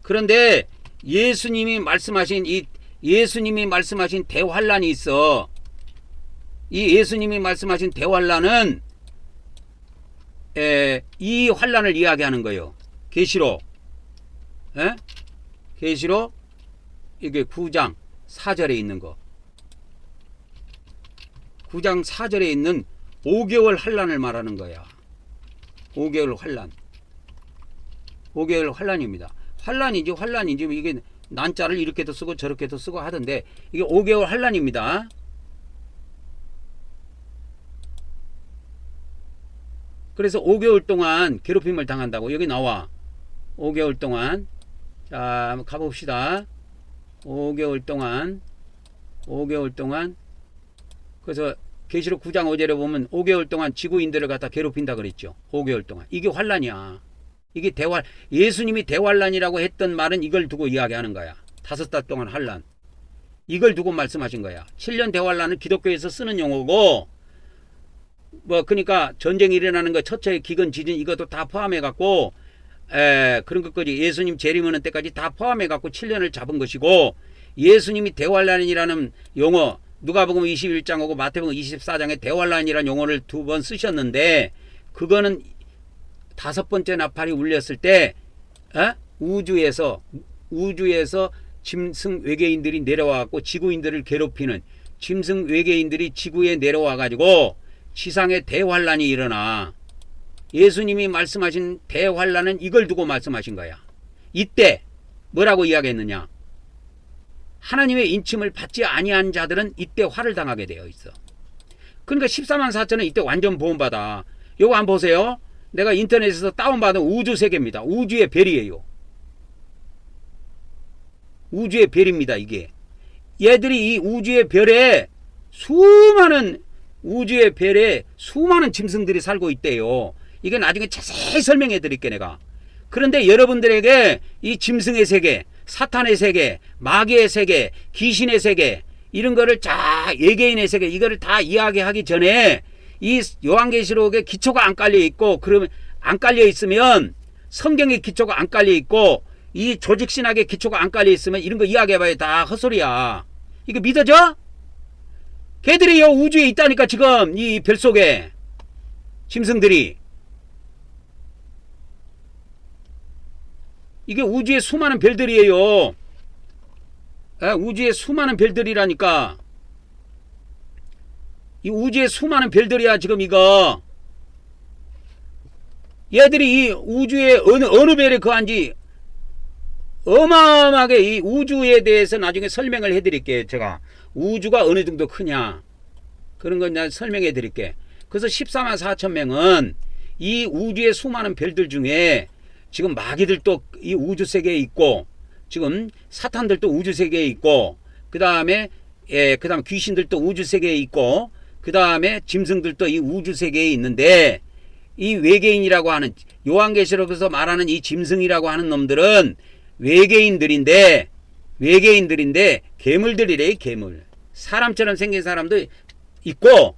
그런데 예수님이 말씀하신 대환란이 있어. 이 예수님이 말씀하신 대환란은 이 환란을 이야기하는 거예요. 계시록 이게 9장 4절에 있는 거. 9장 4절에 있는 5개월 환란을 말하는 거야. 5개월 환란입니다. 환란인지 이게 난자를 이렇게도 쓰고 저렇게도 쓰고 하던데 이게 5개월 환란입니다. 그래서 5개월 동안 괴롭힘을 당한다고 여기 나와. 5개월 동안. 자, 한번 가봅시다. 5개월 동안. 그래서 계시록 9장 5절에 보면 5개월 동안 지구인들을 갖다 괴롭힌다 그랬죠. 5개월 동안. 이게 환란이야. 이게 예수님이 대환란이라고 했던 말은 이걸 두고 이야기하는 거야. 5달 동안 환란. 이걸 두고 말씀하신 거야. 7년 대환란은 기독교에서 쓰는 용어고 뭐 그러니까 전쟁이 일어나는 거 처처의 기근 지진 이것도 다 포함해 갖고 그런 것까지 예수님 재림하는 때까지 다 포함해 갖고 7년을 잡은 것이고 예수님이 대환란이라는 용어 누가복음 21장하고 마태복음 24장에 대환란이라는 용어를 2번 쓰셨는데 그거는 5번째 나팔이 울렸을 때 우주에서 짐승 외계인들이 내려와 갖고 지구인들을 괴롭히는 짐승 외계인들이 지구에 내려와 가지고 지상에 대환란이 일어나. 예수님이 말씀하신 대환란은 이걸 두고 말씀하신 거야. 이때 뭐라고 이야기했느냐? 하나님의 인침을 받지 아니한 자들은 이때 화를 당하게 되어 있어. 그러니까 14만 4천은 이때 완전 보험받아. 요거 한번 보세요. 내가 인터넷에서 다운받은 우주 세계입니다. 우주의 별이에요. 우주의 별입니다. 이게 얘들이 이 우주의 별에 수많은 우주의 별에 수많은 짐승들이 살고 있대요. 이게 나중에 자세히 설명해 드릴게 내가. 그런데 여러분들에게 이 짐승의 세계, 사탄의 세계, 마귀의 세계, 귀신의 세계 이런 거를 외계인의 세계 이거를 다 이야기하기 전에 이 요한계시록에 기초가 안 깔려 있고 그러면 안 깔려 있으면 성경의 기초가 안 깔려 있고 이 조직신학의 기초가 안 깔려 있으면 이런 거 이야기해봐야 다 헛소리야. 이거 믿어져? 걔들이 요 우주에 있다니까 지금 이 별 속에 짐승들이 이게 우주의 수많은 별들이에요. 우주의 수많은 별들이라니까. 이 우주의 수많은 별들이야 지금 이거. 얘들이 이 우주의 어느 별에 거한지 어마어마하게 이 우주에 대해서 나중에 설명을 해드릴게요. 제가 우주가 어느 정도 크냐 그런 건 내가 설명해 드릴게. 그래서 14만 4천 명은 이 우주의 수많은 별들 중에 지금 마귀들도 이 우주 세계에 있고 지금 사탄들도 우주 세계에 있고 그 다음에 귀신들도 우주 세계에 있고 그 다음에 짐승들도 이 우주 세계에 있는데 이 외계인이라고 하는 요한계시록에서 말하는 이 짐승이라고 하는 놈들은 외계인들인데 괴물들이래. 괴물. 사람처럼 생긴 사람도 있고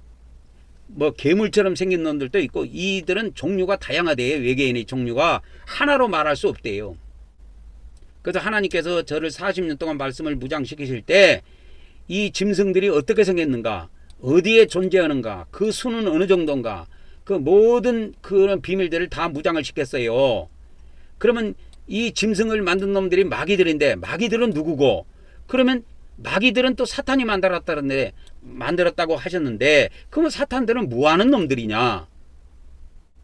뭐 괴물처럼 생긴 놈들도 있고 이들은 종류가 다양하대요. 외계인의 종류가 하나로 말할 수 없대요. 그래서 하나님께서 저를 40년 동안 말씀을 무장시키실 때 이 짐승들이 어떻게 생겼는가, 어디에 존재하는가, 그 수는 어느 정도인가, 그 모든 그런 비밀들을 다 무장을 시켰어요. 그러면 이 짐승을 만든 놈들이 마귀들인데 마귀들은 누구고? 그러면 마귀들은 또 사탄이 만들었다고 하셨는데 그러면 사탄들은 뭐하는 놈들이냐?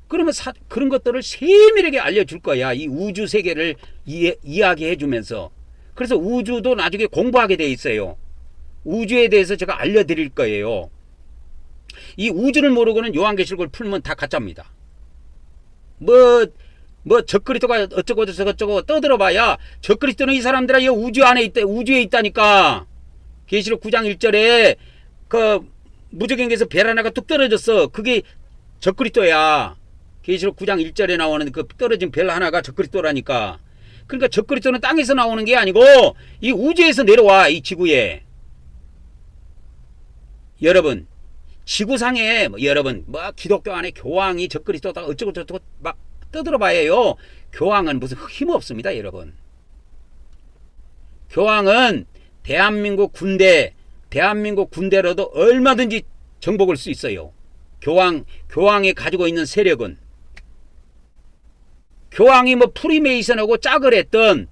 그러면 그런 것들을 세밀하게 알려줄 거야. 이 우주 세계를 이야기해 주면서. 그래서 우주도 나중에 공부하게 돼 있어요. 우주에 대해서 제가 알려드릴 거예요. 이 우주를 모르고는 요한계시록을 풀면 다 가짜입니다. 적그리스도가 어쩌고 저쩌고 떠들어봐야 적그리스도는 이 사람들아 이 우주 안에 있다, 우주에 있다니까. 계시록 9장 1절에 그 무저경에서 별 하나가 뚝 떨어졌어. 그게 적그리스도야. 계시록 9장 1절에 나오는 그 떨어진 별 하나가 적그리스도라니까. 그러니까 적그리스도는 땅에서 나오는 게 아니고 이 우주에서 내려와. 이 지구에. 여러분 지구상에 여러분 기독교 안에 교황이 적그리스도다 어쩌고 저쩌고 막 떠들어봐요. 교황은 무슨 힘없습니다. 여러분. 교황은 대한민국 군대로도 얼마든지 정복할 수 있어요. 교황이 가지고 있는 세력은 교황이 프리메이슨하고 짝을 했던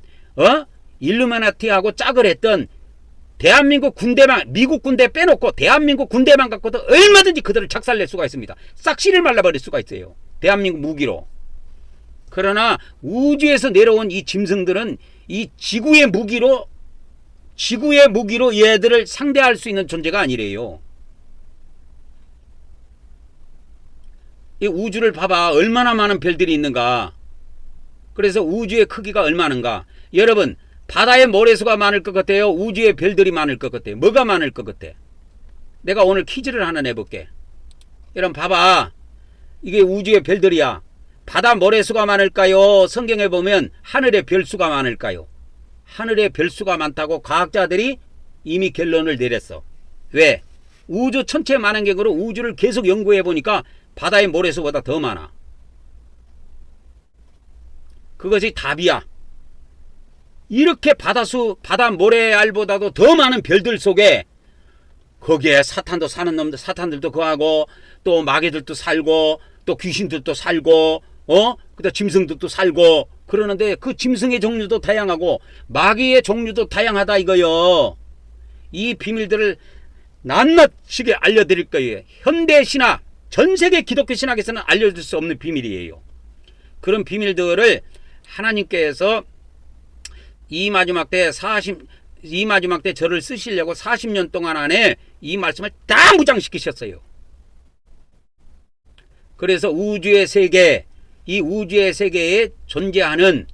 일루미나티하고 짝을 했던 대한민국 군대만 미국 군대 빼놓고 대한민국 군대만 갖고도 얼마든지 그들을 작살낼 수가 있습니다. 싹실을 말라버릴 수가 있어요. 대한민국 무기로. 그러나 우주에서 내려온 이 짐승들은 이 지구의 무기로 얘들을 상대할 수 있는 존재가 아니래요. 이 우주를 봐봐. 얼마나 많은 별들이 있는가. 그래서 우주의 크기가 얼마는가. 여러분 바다에 모래수가 많을 것 같아요? 우주에 별들이 많을 것 같아요? 뭐가 많을 것 같아? 내가 오늘 퀴즈를 하나 내볼게. 여러분 봐봐. 이게 우주의 별들이야. 바다 모래수가 많을까요? 성경에 보면 하늘의 별수가 많을까요? 하늘의 별수가 많다고 과학자들이 이미 결론을 내렸어. 왜? 우주 천체 만원경으로 우주를 계속 연구해 보니까 바다의 모래수보다 더 많아. 그것이 답이야. 이렇게 바다 모래알보다도 더 많은 별들 속에 거기에 사탄도 사는 놈들, 사탄들도 거하고 또 마귀들도 살고 또 귀신들도 살고 그다음 짐승들도 살고 그러는데 그 짐승의 종류도 다양하고 마귀의 종류도 다양하다 이거요. 이 비밀들을 낱낱이 알려드릴 거예요. 현대 신학, 전 세계 기독교 신학에서는 알려줄 수 없는 비밀이에요. 그런 비밀들을 하나님께서 이 마지막 때 저를 쓰시려고 40년 동안 안에 이 말씀을 다 무장시키셨어요. 그래서 우주의 세계, 이 우주의 세계에 존재하는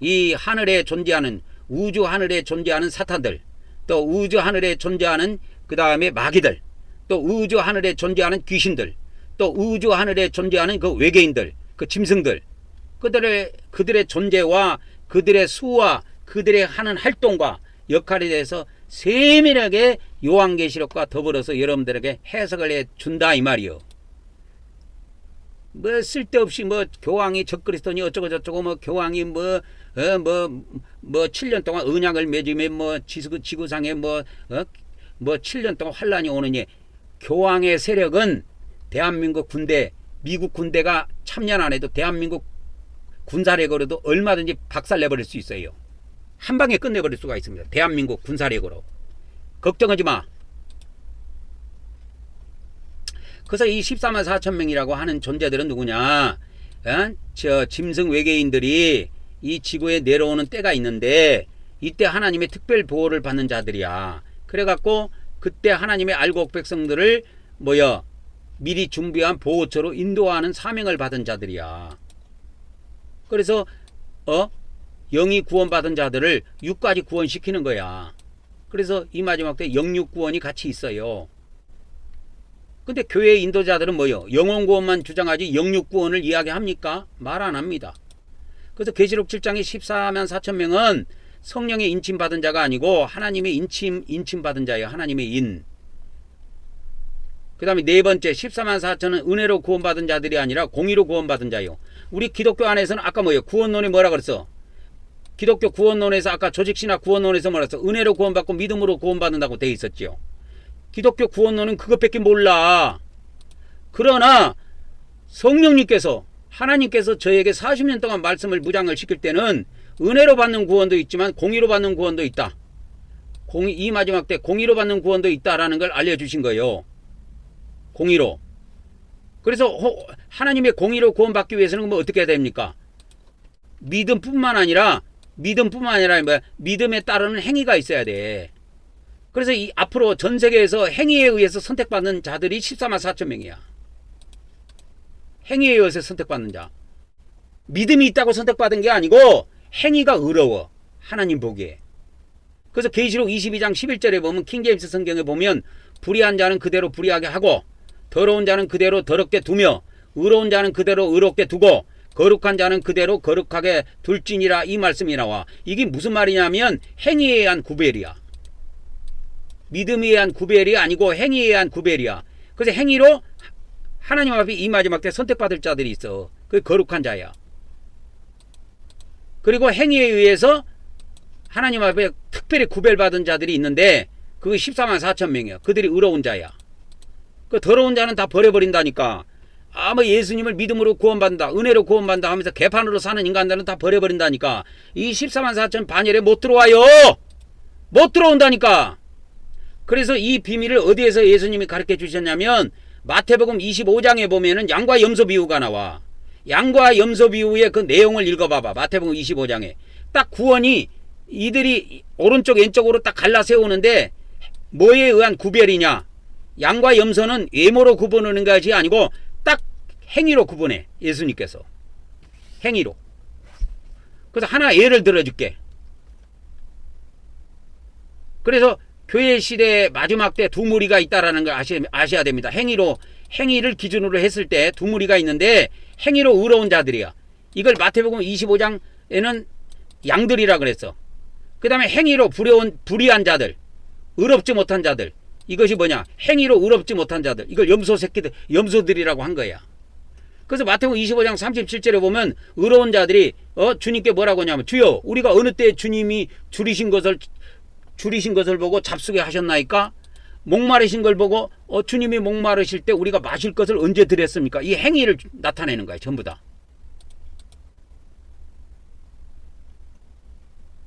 이 하늘에 존재하는 우주 하늘에 존재하는 사탄들, 또 우주 하늘에 존재하는 그 다음에 마귀들, 또 우주 하늘에 존재하는 귀신들, 또 우주 하늘에 존재하는 그 외계인들, 그 짐승들, 그들의 존재와 그들의 수와 그들의 하는 활동과 역할에 대해서 세밀하게 요한계시록과 더불어서 여러분들에게 해석을 해준다 이 말이요. 뭐 쓸데없이 뭐 교황이 적그리스도니 어쩌고 저쩌고 뭐 교황이 뭐 7년 동안 언약을 맺으면 뭐 지구상에 뭐 7년 동안 환란이 오느니, 교황의 세력은 대한민국 군대, 미국 군대가 참여 안 해도 대한민국 군사력으로도 얼마든지 박살내버릴 수 있어요. 한 방에 끝내버릴 수가 있습니다. 대한민국 군사력으로. 걱정하지 마. 그래서 이 14만 4천 명이라고 하는 존재들은 누구냐? 저 짐승 외계인들이 이 지구에 내려오는 때가 있는데 이때 하나님의 특별 보호를 받는 자들이야. 그래갖고 그때 하나님의 알곡 백성들을 미리 준비한 보호처로 인도하는 사명을 받은 자들이야. 그래서 영이 구원받은 자들을 육까지 구원시키는 거야. 그래서 이 마지막 때 영육 구원이 같이 있어요. 근데 교회 인도자들은 영혼 구원만 주장하지 영육 구원을 이야기합니까? 말 안 합니다. 그래서 계시록 7장의 14만 4천 명은 성령의 인침받은 자가 아니고 하나님의 인침받은 자예요. 하나님의 인. 그 다음에 네 번째 14만 4천은 은혜로 구원받은 자들이 아니라 공의로 구원받은 자예요. 우리 기독교 안에서는 아까 구원론이 뭐라 그랬어? 기독교 구원론에서 아까 조직신학 구원론에서 뭐라 그랬어? 은혜로 구원받고 믿음으로 구원받는다고 돼 있었죠. 기독교 구원론은 그것밖에 몰라. 그러나 성령님께서 하나님께서 저에게 40년 동안 말씀을 무장을 시킬 때는 은혜로 받는 구원도 있지만 공의로 받는 구원도 있다. 이 마지막 때 공의로 받는 구원도 있다라는 걸 알려주신 거예요. 공의로. 그래서 하나님의 공의로 구원받기 위해서는 어떻게 해야 됩니까? 믿음뿐만 아니라 믿음에 따르는 행위가 있어야 돼. 그래서 앞으로 전 세계에서 행위에 의해서 선택받는 자들이 14만 4천 명이야. 행위에 의해서 선택받는 자. 믿음이 있다고 선택받은 게 아니고 행위가 어려워. 하나님 보기에. 그래서 계시록 22장 11절에 보면 킹제임스 성경에 보면 불의한 자는 그대로 불의하게 하고 더러운 자는 그대로 더럽게 두며 의로운 자는 그대로 의롭게 두고 거룩한 자는 그대로 거룩하게 둘지니라 이 말씀이 나와. 이게 무슨 말이냐면 행위에 의한 구별이야. 믿음에 의한 구별이 아니고 행위에 의한 구별이야. 그래서 행위로 하나님 앞에 이 마지막 때 선택받을 자들이 있어. 그게 거룩한 자야. 그리고 행위에 의해서 하나님 앞에 특별히 구별받은 자들이 있는데 그게 14만 4천 명이야. 그들이 의로운 자야. 그 더러운 자는 다 버려버린다니까. 예수님을 믿음으로 구원받는다, 은혜로 구원받는다 하면서 개판으로 사는 인간들은 다 버려버린다니까. 이 14만 4천 반열에 못 들어와요. 못 들어온다니까. 그래서 이 비밀을 어디에서 예수님이 가르쳐 주셨냐면 마태복음 25장에 보면은 양과 염소 비유가 나와. 양과 염소 비유의 그 내용을 읽어봐봐. 마태복음 25장에 딱 구원이 이들이 오른쪽 왼쪽으로 딱 갈라 세우는데 뭐에 의한 구별이냐? 양과 염소는 외모로 구분하는 것이 아니고 딱 행위로 구분해. 예수님께서 행위로. 그래서 하나 예를 들어줄게. 그래서 교회 시대의 마지막 때 두 무리가 있다라는 걸 아셔야 됩니다. 행위를 기준으로 했을 때 두 무리가 있는데 행위로 의로운 자들이야. 이걸 마태복음 25장에는 양들이라 그랬어. 그 다음에 행위로 불의한 자들, 의롭지 못한 자들, 이것이 뭐냐? 행위로 의롭지 못한 자들. 이걸 염소 새끼들, 염소들이라고 한 거야. 그래서 마태복음 25장 37절에 보면 의로운 자들이 주님께 뭐라고 하냐면 주여 우리가 어느 때 주님이 줄이신 것을 보고 잡수게 하셨나이까? 목마르신 걸 보고 주님이 목마르실 때 우리가 마실 것을 언제 드렸습니까? 이 행위를 나타내는 거예요. 전부 다.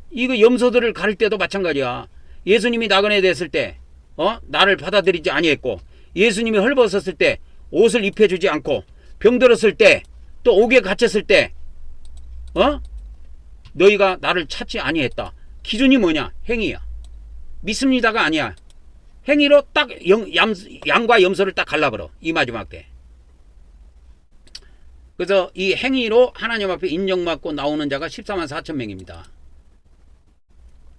이거 염소들을 가릴 때도 마찬가지야. 예수님이 나그네 됐을 때 나를 받아들이지 아니했고, 예수님이 헐벗었을 때 옷을 입혀주지 않고, 병들었을 때, 또 옥에 갇혔을 때 너희가 나를 찾지 아니했다. 기준이 뭐냐? 행위야. 믿습니다가 아니야. 행위로 딱 양과 염소를 딱 갈라버려. 이 마지막 때. 그래서 이 행위로 하나님 앞에 인정받고 나오는 자가 14만 4천 명입니다.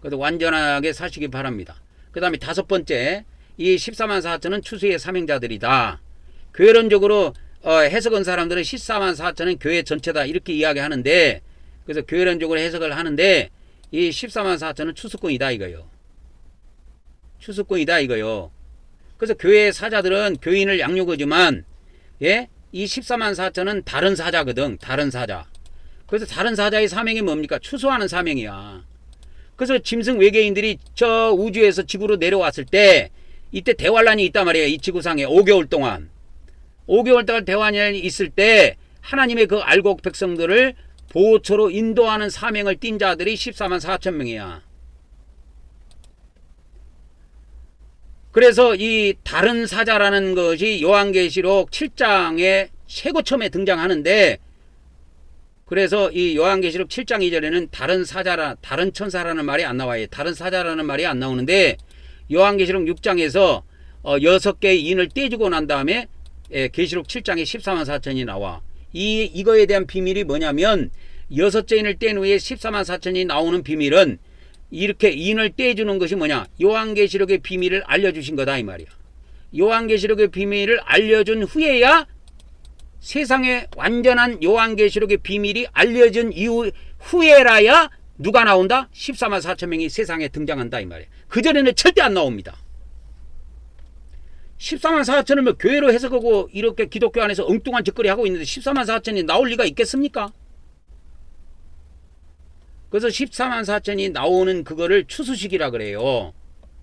그래서 완전하게 사시기 바랍니다. 그 다음에 다섯 번째, 이 14만 4천은 추수의 사명자들이다. 교회론적으로 해석한 사람들은 14만 4천은 교회 전체다 이렇게 이야기하는데, 그래서 교회론적으로 해석을 하는데 이 14만 4천은 추수꾼이다 이거요. 추수꾼이다 이거요. 그래서 교회 사자들은 교인을 양육하지만 이 14만 4천은 다른 사자거든. 다른 사자. 그래서 다른 사자의 사명이 뭡니까? 추수하는 사명이야. 그래서 짐승 외계인들이 저 우주에서 지구로 내려왔을 때 이때 대환란이 있단 말이에요. 이 지구상에 5개월 동안. 5개월 동안 대환란이 있을 때 하나님의 그 알곡 백성들을 보호처로 인도하는 사명을 띈 자들이 14만 4천 명이야. 그래서 이 다른 사자라는 것이 요한계시록 7장에 최고 처음에 등장하는데, 그래서 이 요한계시록 7장 2절에는 다른 사자라, 다른 천사라는 말이 안 나와요. 다른 사자라는 말이 안 나오는데, 요한계시록 6장에서 6개의 인을 떼주고 난 다음에 계시록 7장에 14만 4천이 나와. 이거에 대한 비밀이 뭐냐면 6째 인을 뗀 후에 14만 4천이 나오는 비밀은 이렇게 인을 떼주는 것이 뭐냐? 요한계시록의 비밀을 알려주신 거다 이 말이야. 요한계시록의 비밀을 알려준 후에야 세상에 완전한 요한계시록의 비밀이 알려진 후에라야 누가 나온다? 14만 4천 명이 세상에 등장한다 이 말이야. 그전에는 절대 안 나옵니다. 14만 4천을 뭐 교회로 해석하고 이렇게 기독교 안에서 엉뚱한 짓거리 하고 있는데 14만 4천이 나올 리가 있겠습니까? 그래서 14만 4천이 나오는 그거를 추수식이라 그래요.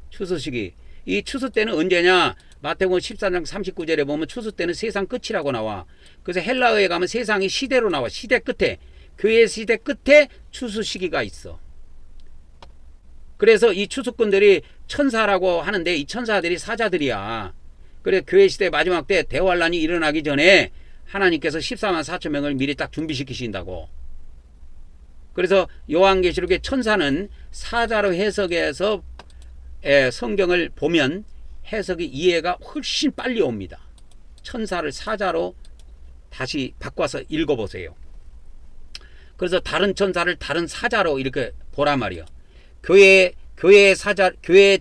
추수식이. 이 추수 때는 언제냐? 마태복음 14장 39절에 보면 추수 때는 세상 끝이라고 나와. 그래서 헬라어에 가면 세상이 시대로 나와. 시대 끝에. 교회 시대 끝에 추수 시기가 있어. 그래서 이 추수꾼들이 천사라고 하는데 이 천사들이 사자들이야. 그래 교회 시대 마지막 때 대환란이 일어나기 전에 하나님께서 14만 4천 명을 미리 딱 준비시키신다고. 그래서 요한계시록의 천사는 사자로 해석해서 성경을 보면 해석이 이해가 훨씬 빨리 옵니다. 천사를 사자로 다시 바꿔서 읽어보세요. 그래서 다른 천사를 다른 사자로 이렇게 보란 말이에요. 교회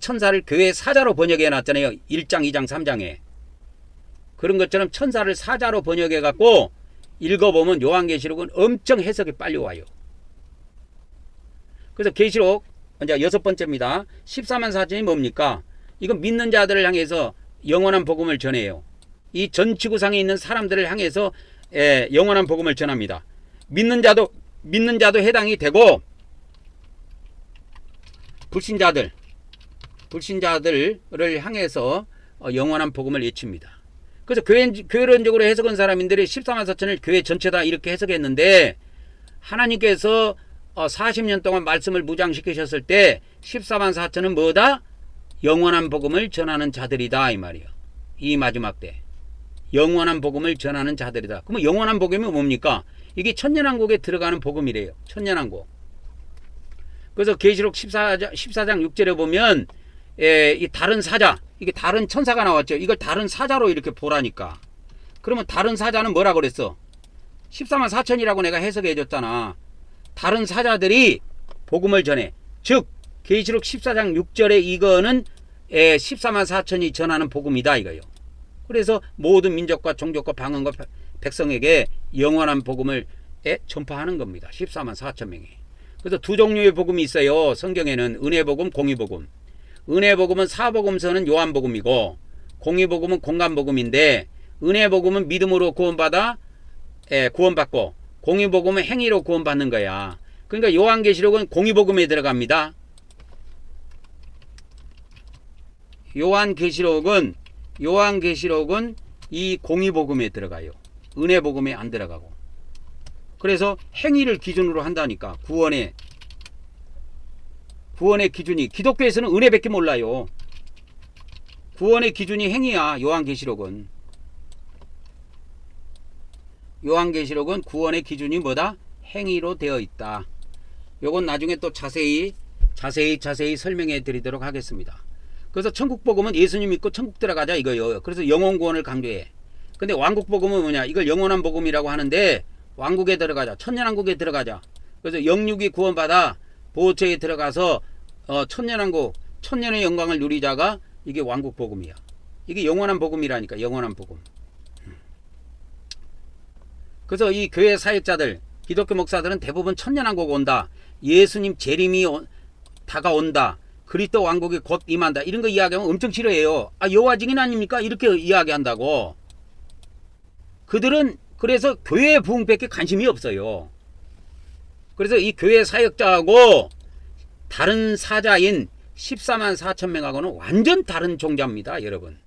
천사를 교회 사자로 번역해 놨잖아요. 1장, 2장, 3장에. 그런 것처럼 천사를 사자로 번역해 갖고 읽어보면 요한계시록은 엄청 해석이 빨리 와요. 그래서 계시록 이제 여섯 번째입니다. 14만 4천이 뭡니까? 이건 믿는 자들을 향해서 영원한 복음을 전해요. 이 전 지구상에 있는 사람들을 향해서 영원한 복음을 전합니다. 믿는 자도 해당이 되고 불신자들을 향해서 영원한 복음을 외칩니다. 그래서 교회론적으로 해석한 사람들이 14만 4천을 교회 전체다 이렇게 해석했는데, 하나님께서 40년 동안 말씀을 무장시키셨을 때 14만 4천은 뭐다? 영원한 복음을 전하는 자들이다 이 말이에요. 이 마지막 때 영원한 복음을 전하는 자들이다. 그러면 영원한 복음이 뭡니까? 이게 천년왕국에 들어가는 복음이래요. 천년왕국. 그래서 계시록 14장 6절에 보면 이 다른 사자, 이게 다른 천사가 나왔죠. 이걸 다른 사자로 이렇게 보라니까. 그러면 다른 사자는 뭐라 그랬어? 14만 4천이라고 내가 해석해 줬잖아. 다른 사자들이 복음을 전해. 즉 계시록 14장 6절에 이거는 14만 4천이 전하는 복음이다 이거요. 그래서 모든 민족과 종족과 방언과 백성에게 영원한 복음을 전파하는 겁니다. 14만 4천 명이. 그래서 두 종류의 복음이 있어요. 성경에는 은혜 복음, 공의 복음. 은혜복음은 사복음서는 요한복음이고 공의복음은 공간복음인데 은혜복음은 믿음으로 구원받고 공의복음은 행위로 구원받는 거야. 그러니까 요한계시록은 공의복음에 들어갑니다. 요한계시록은 이 공의복음에 들어가요. 은혜복음에 안 들어가고. 그래서 행위를 기준으로 한다니까. 구원의 기준이 기독교에서는 은혜밖에 몰라요. 구원의 기준이 행위야. 요한계시록은 구원의 기준이 뭐다? 행위로 되어 있다. 요건 나중에 또 자세히 설명해 드리도록 하겠습니다. 그래서 천국복음은 예수님 믿고 천국 들어가자 이거요. 그래서 영혼 구원을 강조해. 근데 왕국복음은 뭐냐? 이걸 영원한 복음이라고 하는데 왕국에 들어가자. 천년왕국에 들어가자. 그래서 영육이 구원받아 보호처에 들어가서 천년왕국, 천년의 영광을 누리자가 이게 왕국복음이야. 이게 영원한 복음이라니까. 영원한 복음. 그래서 이 교회 사역자들, 기독교 목사들은 대부분 천년왕국 온다. 예수님 재림이 다가온다. 그리스도 왕국이 곧 임한다. 이런 거 이야기하면 엄청 싫어해요. 아, 여호와 증인 아닙니까? 이렇게 이야기한다고. 그들은 그래서 교회 부흥밖에 관심이 없어요. 그래서 이 교회 사역자하고 다른 사자인 14만 4천 명하고는 완전 다른 종자입니다, 여러분.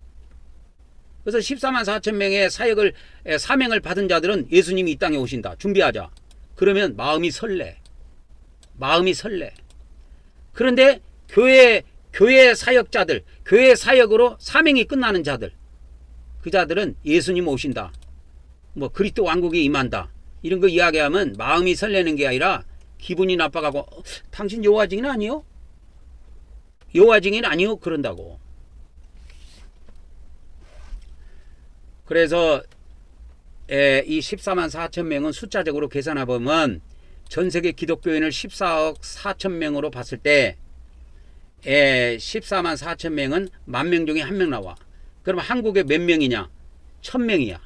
그래서 14만 4천 명의 사명을 받은 자들은 예수님이 이 땅에 오신다. 준비하자. 그러면 마음이 설레. 그런데 교회 사역자들, 교회 사역으로 사명이 끝나는 자들, 그 자들은 예수님 오신다. 뭐 그리스도 왕국이 임한다. 이런 거 이야기하면 마음이 설레는 게 아니라 기분이 나빠가고 당신 여호와 증인 아니요? 여호와 증인 아니요? 그런다고. 그래서 이 14만 4천 명은 숫자적으로 계산해 보면 전 세계 기독교인을 14억 4천 명으로 봤을 때 14만 4천 명은 10,000명 중에 1명 나와. 그러면 한국에 몇 명이냐? 1,000명이야.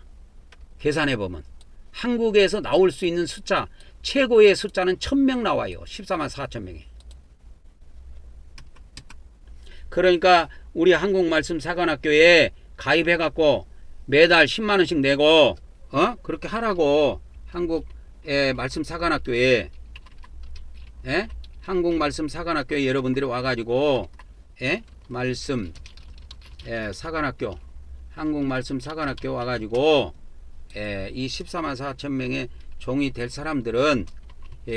계산해 보면 한국에서 나올 수 있는 숫자, 최고의 숫자는 1,000명 나와요. 14만 4천 명이. 그러니까 우리 한국말씀사관학교에 가입해갖고 매달 10만 원씩 내고 그렇게 하라고. 한국 말씀사관학교에 한국말씀사관학교에 여러분들이 와가지고 말씀 사관학교 한국말씀사관학교 와가지고 이 14만 4천 명의 종이 될 사람들은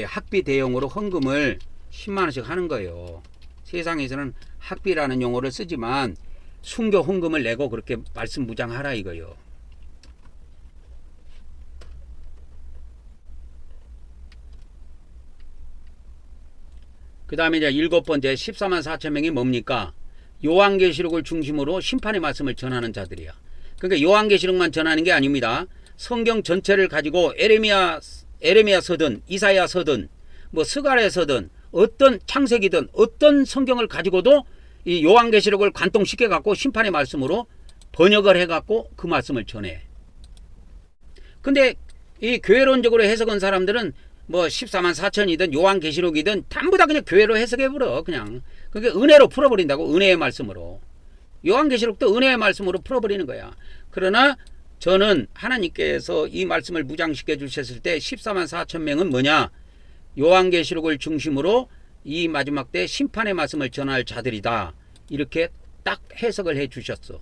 학비 대용으로 헌금을 10만 원씩 하는 거예요. 세상에서는 학비라는 용어를 쓰지만 순교 헌금을 내고 그렇게 말씀 무장하라 이거요. 그 다음에 이제 7번째 14만 4천 명이 뭡니까? 요한계시록을 중심으로 심판의 말씀을 전하는 자들이야. 그러니까 요한계시록만 전하는 게 아닙니다. 성경 전체를 가지고 에레미야서든 이사야서든 뭐 스가랴서든 어떤 창세기든 어떤 성경을 가지고도 이 요한계시록을 관통시켜 갖고 심판의 말씀으로 번역을 해 갖고 그 말씀을 전해. 근데 이 교회론적으로 해석한 사람들은 뭐 14만 4천이든 요한계시록이든 전부 다 그냥 교회로 해석해버려. 그냥 그게 은혜로 풀어버린다고. 은혜의 말씀으로. 요한계시록도 은혜의 말씀으로 풀어버리는 거야. 그러나 저는 하나님께서 이 말씀을 무장시켜 주셨을 때 14만 4천 명은 뭐냐? 요한계시록을 중심으로 이 마지막 때 심판의 말씀을 전할 자들이다. 이렇게 딱 해석을 해 주셨어.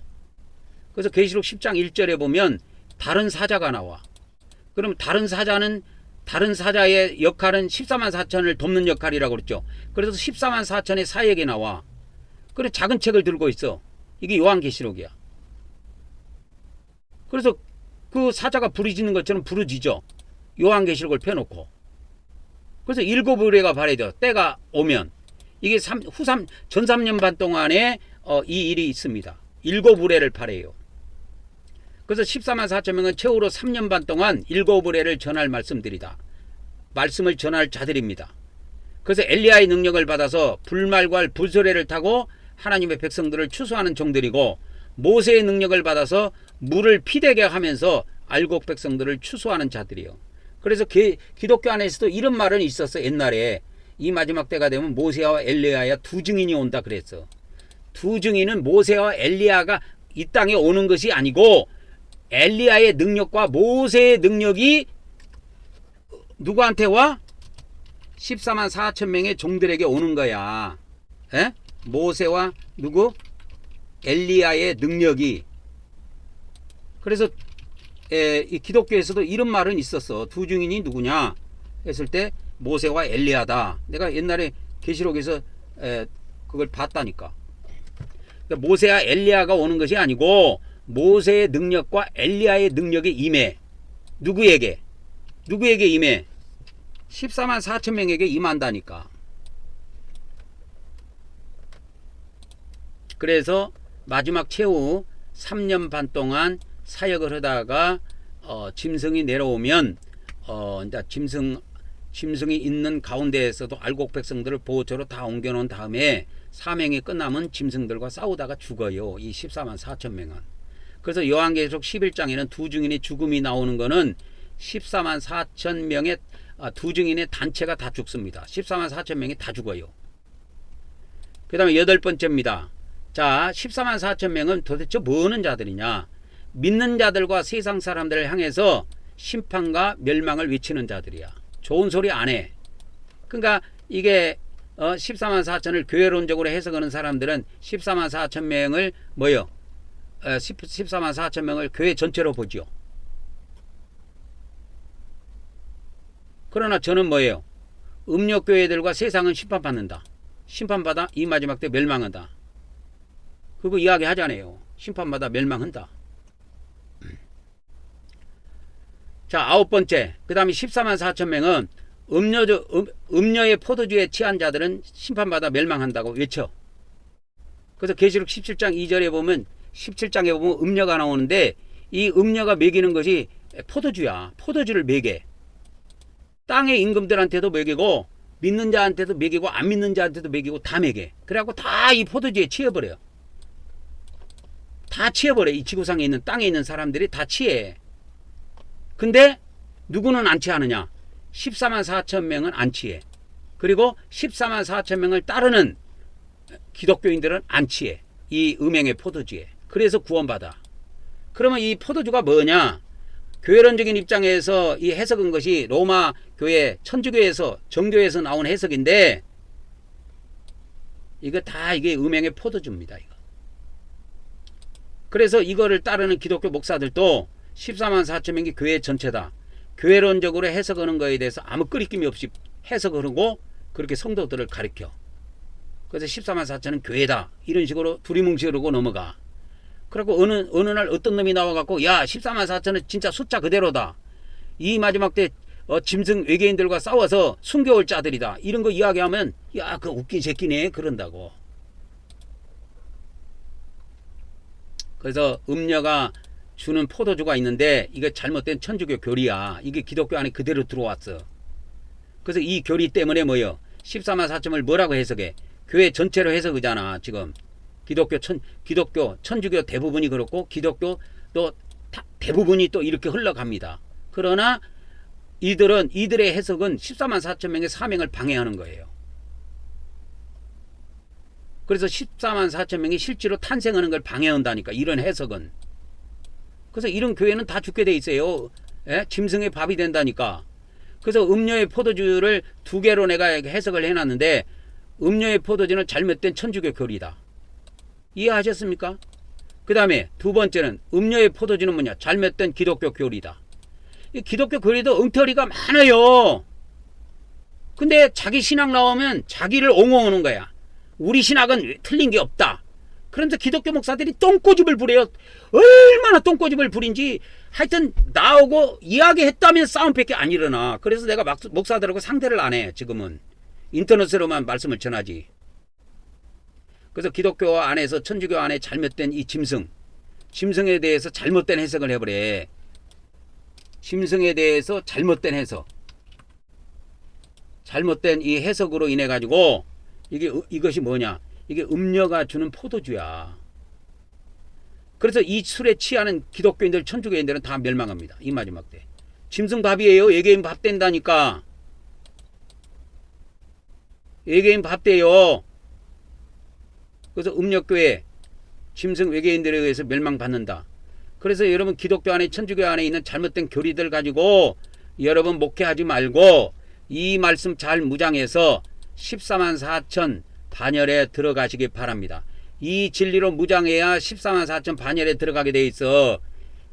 그래서 계시록 10장 1절에 보면 다른 사자가 나와. 그럼 다른 사자의 역할은 14만 4천을 돕는 역할이라고 그랬죠. 그래서 14만 4천의 사역에 나와. 그래 작은 책을 들고 있어. 이게 요한계시록이야. 그래서 그 사자가 부르짖는 것처럼 부르짖어. 요한계시록을 펴놓고. 그래서 7의뢰가 발해져. 때가 오면. 이게 전 3년 반 동안에 이 일이 있습니다. 7의뢰를 발해요. 그래서 14만 4천 명은 최후로 3년 반 동안 7의뢰를 전할 말씀들이다. 말씀을 전할 자들입니다. 그래서 엘리야의 능력을 받아서 불말과 불소래를 타고 하나님의 백성들을 추수하는 종들이고, 모세의 능력을 받아서 물을 피되게 하면서 알곡 백성들을 추수하는 자들이요. 그래서 기독교 안에서도 이런 말은 있었어. 옛날에 이 마지막 때가 되면 모세와 엘리야야 두 증인이 온다 그랬어. 두 증인은 모세와 엘리야가 이 땅에 오는 것이 아니고 엘리야의 능력과 모세의 능력이 누구한테 와? 14만 4천 명의 종들에게 오는 거야. 에? 모세와 누구? 엘리야의 능력이. 그래서 이 기독교에서도 이런 말은 있었어. 두 증인이 누구냐 했을 때 모세와 엘리야다. 내가 옛날에 계시록에서 그걸 봤다니까. 그러니까 모세와 엘리야가 오는 것이 아니고 모세의 능력과 엘리야의 능력이 임해. 누구에게? 누구에게 임해? 14만 4천 명에게 임한다니까. 그래서 마지막 최후 3년 반 동안 사역을 하다가 짐승이 내려오면 이제 짐승이 있는 가운데에서도 알곡 백성들을 보호처로 다 옮겨놓은 다음에 사명이 끝나면 짐승들과 싸우다가 죽어요. 이 14만 4천 명은. 그래서 요한계시록 11장에는 두 증인의 죽음이 나오는 거는 14만 4천 명의 두 증인의 단체가 다 죽습니다. 14만 4천 명이 다 죽어요. 그 다음에 8번째입니다. 자, 14만 4천 명은 도대체 뭐 하는 자들이냐? 믿는 자들과 세상 사람들을 향해서 심판과 멸망을 외치는 자들이야. 좋은 소리 안 해. 그러니까 이게 14만 4천을 교회론적으로 해석하는 사람들은 14만 4천 명을 뭐요? 14만 4천 명을 교회 전체로 보죠. 그러나 저는 뭐예요? 음력교회들과 세상은 심판받는다. 심판받아 이 마지막 때 멸망한다. 그거 이야기 하잖아요. 심판받아 멸망한다. 자, 9번째. 그 다음에 14만 4천 명은 음녀의 포도주에 취한 자들은 심판받아 멸망한다고 외쳐. 그래서 계시록 17장 2절에 보면 17장에 보면 음녀가 나오는데 이 음녀가 먹이는 것이 포도주야. 포도주를 먹여. 땅의 임금들한테도 먹이고 믿는 자한테도 먹이고 안 믿는 자한테도 먹이고 다 먹여. 그래갖고 다 이 포도주에 취해버려요. 다 취해버려. 이 지구상에 있는 땅에 있는 사람들이 다 취해. 근데 누구는 안 취하느냐? 14만 4천 명은 안 취해. 그리고 14만 4천 명을 따르는 기독교인들은 안 취해. 이 음행의 포도주에. 그래서 구원받아. 그러면 이 포도주가 뭐냐? 교회론적인 입장에서 이 해석한 것이 로마 교회 천주교에서 정교에서 나온 해석인데 이거 다 이게 음행의 포도주입니다. 이거. 그래서 이거를 따르는 기독교 목사들도 14만 4천 명이 교회 전체다. 교회론적으로 해석하는 거에 대해서 아무 끄리낌이 없이 해석을 하고 그렇게 성도들을 가르쳐. 그래서 14만 4천은 교회다. 이런 식으로 두리뭉실하고 넘어가. 그리고 어느 날 어떤 놈이 나와갖고 야 14만 4천은 진짜 숫자 그대로다. 이 마지막 때 짐승 외계인들과 싸워서 숨겨올 자들이다. 이런 거 이야기하면 야 그 웃긴 새끼네 그런다고. 그래서 음녀가 주는 포도주가 있는데 이게 잘못된 천주교 교리야. 이게 기독교 안에 그대로 들어왔어. 그래서 이 교리 때문에 뭐요? 14만 4천을 뭐라고 해석해? 교회 전체로 해석하잖아. 지금 기독교 천주교 대부분이 그렇고 기독교 또 대부분이 또 이렇게 흘러갑니다. 그러나 이들의 해석은 14만 4천 명의 사명을 방해하는 거예요. 그래서 14만 4천 명이 실제로 탄생하는 걸 방해한다니까. 이런 해석은. 그래서 이런 교회는 다 죽게 돼 있어요. 예? 짐승의 밥이 된다니까. 그래서 음료의 포도주를 두 개로 내가 해석을 해놨는데 음료의 포도주는 잘못된 천주교 교리다. 이해하셨습니까? 그 다음에 두 번째는 음료의 포도주는 뭐냐? 잘못된 기독교 교리다. 이 기독교 교리도 엉터리가 많아요. 근데 자기 신학 나오면 자기를 옹호하는 거야. 우리 신학은 틀린 게 없다. 그런데 기독교 목사들이 똥꼬집을 부려요. 얼마나 똥꼬집을 부린지. 하여튼 나오고 이야기했다면 싸움밖에 안 일어나. 그래서 내가 목사들하고 상대를 안 해. 지금은 인터넷으로만 말씀을 전하지. 그래서 기독교 안에서 천주교 안에 잘못된 이 짐승에 대해서 잘못된 해석을 해버려. 짐승에 대해서 잘못된 해석, 잘못된 이 해석으로 인해 가지고 이것이 뭐냐? 이게 음녀가 주는 포도주야. 그래서 이 술에 취하는 기독교인들, 천주교인들은 다 멸망합니다. 이 마지막 때. 짐승 밥이에요. 외계인 밥 된다니까. 외계인 밥 돼요. 그래서 음력교회 짐승 외계인들에 의해서 멸망받는다. 그래서 여러분 기독교 안에 천주교 안에 있는 잘못된 교리들 가지고 여러분 목회하지 말고 이 말씀 잘 무장해서 14만 4천 반열에 들어가시기 바랍니다. 이 진리로 무장해야 14만 4천 반열에 들어가게 돼 있어.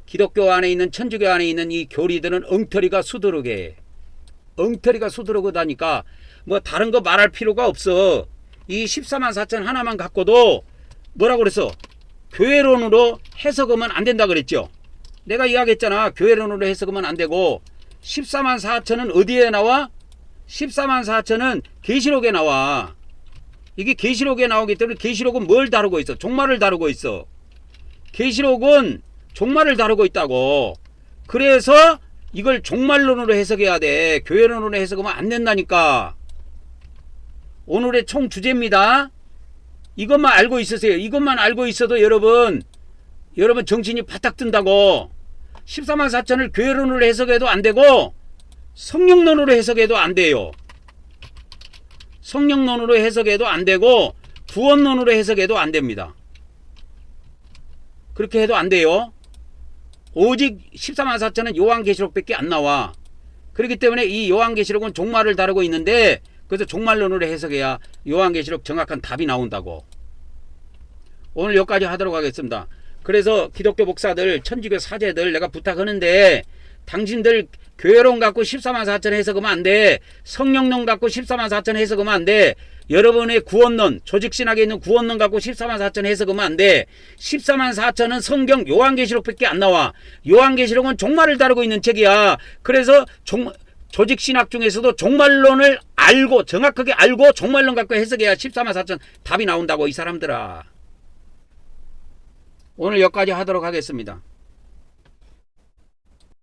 기독교 안에 있는 천주교 안에 있는 이 교리들은 엉터리가 수두룩해. 엉터리가 수두룩하다니까 뭐 다른 거 말할 필요가 없어. 이 14만 4천 하나만 갖고도 뭐라고 그랬어? 교회론으로 해석하면 안 된다 그랬죠. 내가 이야기했잖아. 교회론으로 해석하면 안 되고 14만 4천은 어디에 나와? 14만 4천은 계시록에 나와. 이게 계시록에 나오기 때문에 계시록은 뭘 다루고 있어? 종말을 다루고 있어. 계시록은 종말을 다루고 있다고. 그래서 이걸 종말론으로 해석해야 돼. 교회론으로 해석하면 안 된다니까. 오늘의 총 주제입니다. 이것만 알고 있으세요. 이것만 알고 있어도 여러분 정신이 바닥 든다고. 14만 4천을 교회론으로 해석해도 안 되고 성령론으로 해석해도 안 돼요. 성령론으로 해석해도 안 되고 구원론으로 해석해도 안 됩니다. 그렇게 해도 안 돼요. 오직 14만 4천은 요한계시록밖에 안 나와. 그렇기 때문에 이 요한계시록은 종말을 다루고 있는데 그래서 종말론으로 해석해야 요한계시록 정확한 답이 나온다고. 오늘 여기까지 하도록 하겠습니다. 그래서 기독교 목사들, 천주교 사제들 내가 부탁하는데 당신들 교회론 갖고 14만 4천 해석하면 안 돼. 성령론 갖고 14만 4천 해석하면 안 돼. 여러분의 구원론, 조직신학에 있는 구원론 갖고 14만 4천 해석하면 안 돼. 14만 4천은 성경 요한계시록밖에 안 나와. 요한계시록은 종말을 다루고 있는 책이야. 그래서 조직신학 중에서도 종말론을 알고 정확하게 알고 종말론 갖고 해석해야 14만 4천 답이 나온다고 이 사람들아. 오늘 여기까지 하도록 하겠습니다.